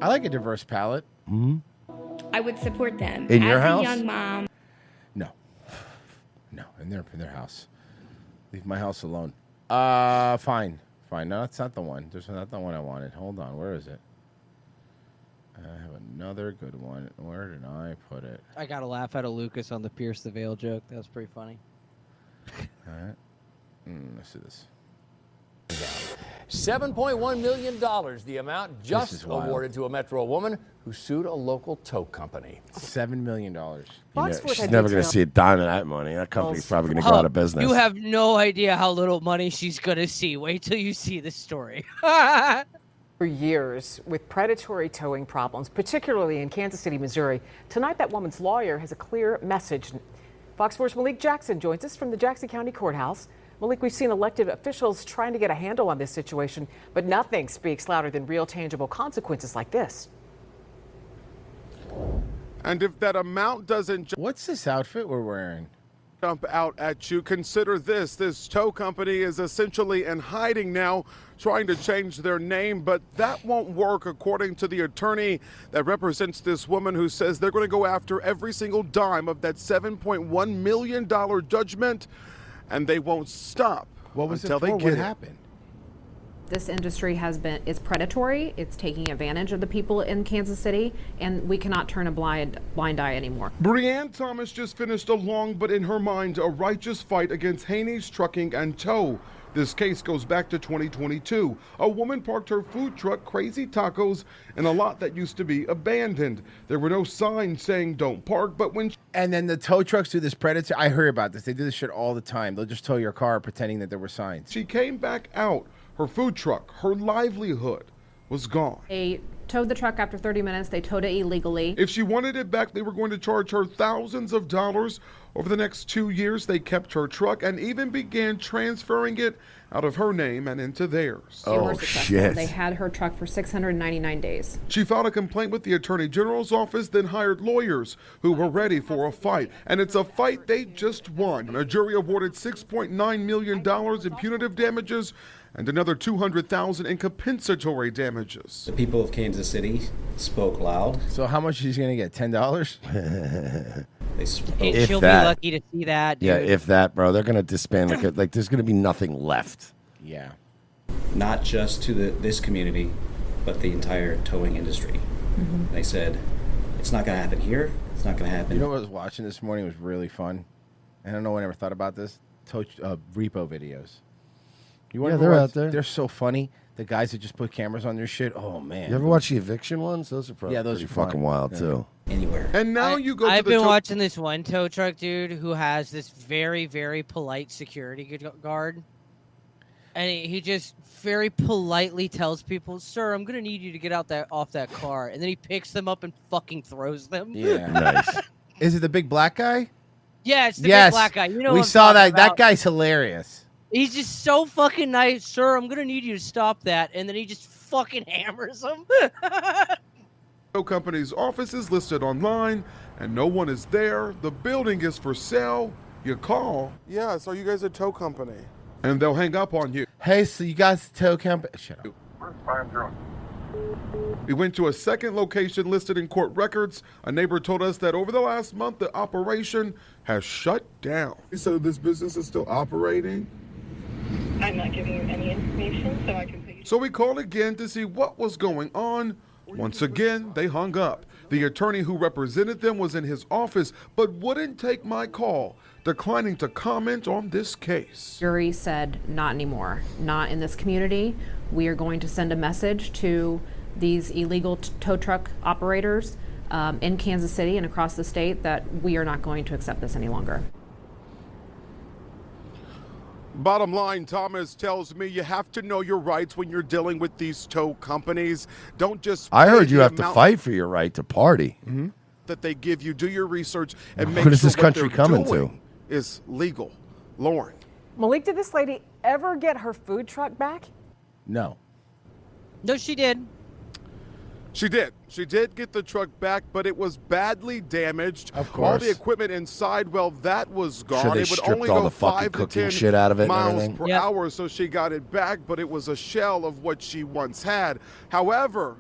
I like a diverse palette. Hmm. I would support them. In As your a house? young mom. No, in their house. Leave my house alone. Fine. No, that's not the one. There's not the one I wanted. Hold on, where is it? I have another good one. Where did I put it? I got a laugh out of Lucas on the Pierce the Veil joke. That was pretty funny. All right. Let's see this. $7.1 million, the amount just is wild. awarded to a Metro woman who sued a local tow company. $7 million. She's never going to see a dime of that money. That company's probably going to go out of business. You have no idea how little money she's gonna see. Wait till you see the story. For years with predatory towing problems, particularly in Kansas City, Missouri. Tonight, that woman's lawyer has a clear message. Fox 4's Malik Jackson joins us from the Jackson County Courthouse. Malik, we've seen elected officials trying to get a handle on this situation, but nothing speaks louder than real tangible consequences like this. And if that amount doesn't... What's this outfit we're wearing? Jump out at you, consider this. This tow company is essentially in hiding now, trying to change their name, but that won't work according to the attorney that represents this woman who says they're going to go after every single dime of that $7.1 million judgment, and they won't stop until they get What it. happened? This industry is predatory. It's taking advantage of the people in Kansas City, and we cannot turn a blind eye anymore. Brianne Thomas just finished a long, but in her mind, a righteous fight against Haney's Trucking and Tow. This case goes back to 2022. A woman parked her food truck, Crazy Tacos, in a lot that used to be abandoned. There were no signs saying don't park, but when... And then the tow trucks do this predator. I heard about this. They do this shit all the time. They'll just tow your car pretending that there were signs. She came back out. Her food truck, her livelihood was gone. They towed the truck after 30 minutes. They towed it illegally. If she wanted it back, they were going to charge her thousands of dollars. Over the next 2 years, they kept her truck and even began transferring it out of her name and into theirs. They were successful. They had her truck for 699 days. She filed a complaint with the Attorney General's office, then hired lawyers who were ready for a fight. And it's a fight they just won. A jury awarded $6.9 million in punitive damages and another $200,000 in compensatory damages. The people of Kansas City spoke loud. So how much is she going to get? $10? They spoke. She'll be lucky to see that, dude. Yeah, if that, bro. They're going to disband. Like there's going to be nothing left. Yeah. Not just to this community, but the entire towing industry. They said, it's not going to happen here. It's not going to happen. You know what I was watching this morning was really fun? I don't know I never thought about this. Repo videos. You Yeah, they're out there. They're so funny. The guys that just put cameras on their shit. Oh, man. You ever watch the eviction ones? Those are probably those pretty are fun. fucking wild, too. Anywhere. And now you go I've to the been watching this one tow truck dude who has this very, very polite security guard. And he just very politely tells people, "Sir, I'm gonna need you to get off that car." And then he picks them up and fucking throws them. Yeah. Nice. Is it the big black guy? Yeah, it's the big black guy. You know, we what I'm saw that. talking about. That guy's hilarious. He's just so fucking nice, sir. I'm gonna need you to stop that, and then he just fucking hammers him. tow company's office is listed online, and no one is there. The building is for sale. You call. Yes, are you guys a tow company? And they'll hang up on you. Hey, so you guys tow company? Shut up. We went to a second location listed in court records. A neighbor told us that over the last month, the operation has shut down. So this business is still operating? I'm not giving you any information, so I can pay you. So we called again to see what was going on. Once again, they hung up. The attorney who represented them was in his office, but wouldn't take my call, declining to comment on this case. Jury said, not anymore. Not in this community. We are going to send a message to these illegal tow truck operators in Kansas City and across the state that we are not going to accept this any longer. Bottom line, Thomas tells me you have to know your rights when you're dealing with these tow companies. Don't just I pay heard you the have to amount fight for your right to party. that they give you. Do your research and make What is sure this country they're coming doing is legal. Lauren. Malik, did this lady ever get her food truck back? No. No, she did. She did. She did get the truck back, but it was badly damaged. Of All course. the equipment inside, well, that was gone. Sure, they it would stripped only all go the fucking 5 to cooking 10 shit out of it and miles everything. per Yep. hour, so she got it back, but it was a shell of what she once had. However,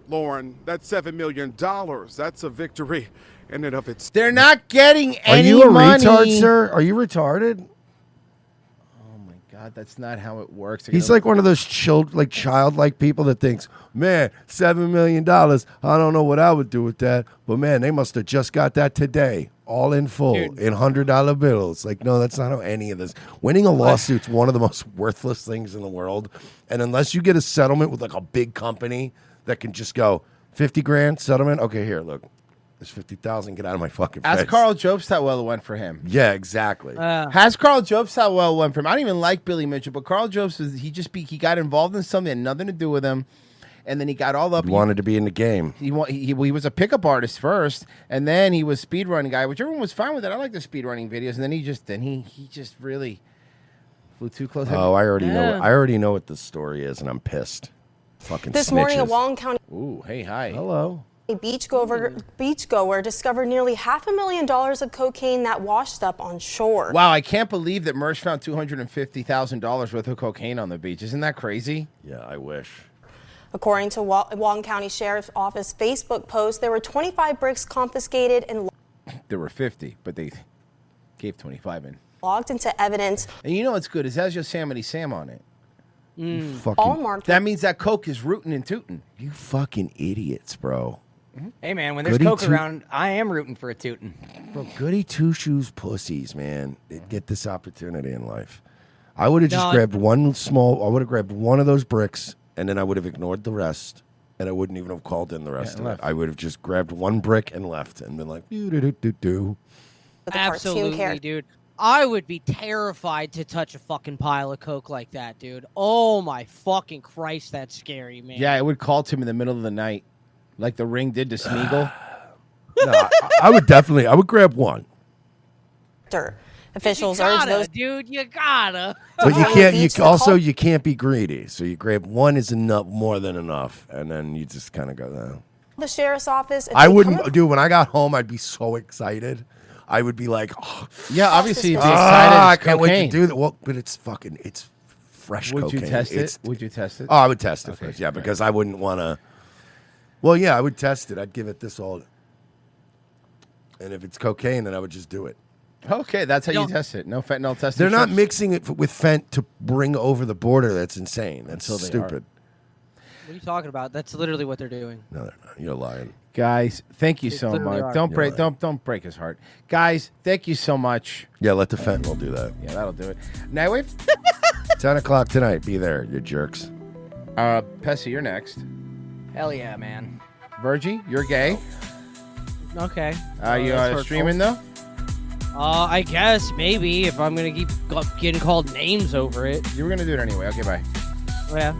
Lauren, that's $7 million. That's a victory in and of itself. They're not getting Are any you a money. retard, sir? Are you retarded? God, that's not how it works. He's like one of those childlike people that thinks, man, $7 million. I don't know what I would do with that, but man, they must have just got that today, all in full, in $100 bills. Like, no, that's not how any of this. Winning a lawsuit's one of the most worthless things in the world, and unless you get a settlement with like a big company that can just go 50 grand settlement. Okay, here, look, there's 50,000. Get out of my fucking face. Ask Carl Jobst how well it went for him. Yeah, exactly. Has Carl Jobst how well it went for him? I don't even like Billy Mitchell, but Carl Jobst he got involved in something that had nothing to do with him, and then he got all up. He wanted to be in the game. He was a pickup artist first, and then he was speedrunning guy, which everyone was fine with it. I like the speedrunning videos, and then he just really flew too close. Oh, I already know what the story is, and I'm pissed. Fucking This snitches. morning, a Wong County Ooh, hey, hi. Hello. beachgoer discovered nearly $500,000 of cocaine that washed up on shore. Wow, I can't believe that Mersh found $250,000 worth of cocaine on the beach. Isn't that crazy? Yeah, I wish. According to Wong County Sheriff's Office Facebook post, there were 25 bricks confiscated and There were 50, but they gave 25 in. logged into evidence. And you know what's good? It has Yosemite Sam on it. All marked. That means that coke is rootin' and tootin'. You fucking idiots, bro. Hey, man, when there's Goody coke two- around, I am rooting for a tootin'. Bro, goody two-shoes pussies, man. They get this opportunity in life. I would have just grabbed I would have grabbed one of those bricks, and then I would have ignored the rest, and I wouldn't even have called in the rest of it. I would have just grabbed one brick and left and been like, do-do-do-do-do. Absolutely, dude. I would be terrified to touch a fucking pile of coke like that, dude. Oh my fucking Christ, that's scary, man. Yeah, I would call to him in the middle of the night, like the Ring did to Smeagol. No, I would grab one. Officials you urge gotta, those. dude. You gotta. But you can't. You can't be greedy. So you grab one is enough, more than enough, and then you just kind of go. The sheriff's office. I wouldn't, dude. When I got home, I'd be so excited. I would be like, oh, yeah, obviously you'd be excited. I It's can't wait to cocaine. do that. Well, but it's fresh Would cocaine. you test It's- it? Would you test it? Oh, I would test it Okay, first. Yeah, right. because I wouldn't want to. Well, yeah, I would test it. I'd give it this all. And if it's cocaine, then I would just do it. Okay, that's how you test it. No fentanyl testing. They're not strips? mixing it with fent to bring over the border. That's insane. That's Until they stupid. What are you talking about? That's literally what they're doing. No, they're not. You're lying. Guys, thank you They so literally much. are. Don't You're break don't break his heart. Guys, thank you so much. Yeah, let the fentanyl do that. Yeah, that'll do it. Nightwave? 10 o'clock tonight. Be there, you jerks. Pessy, you're next. Hell yeah, man. Virgie, you're gay. Okay. Are you That's hurtful. streaming though? I guess maybe if I'm gonna keep getting called names over it. You were gonna do it anyway. Okay, bye. Yeah.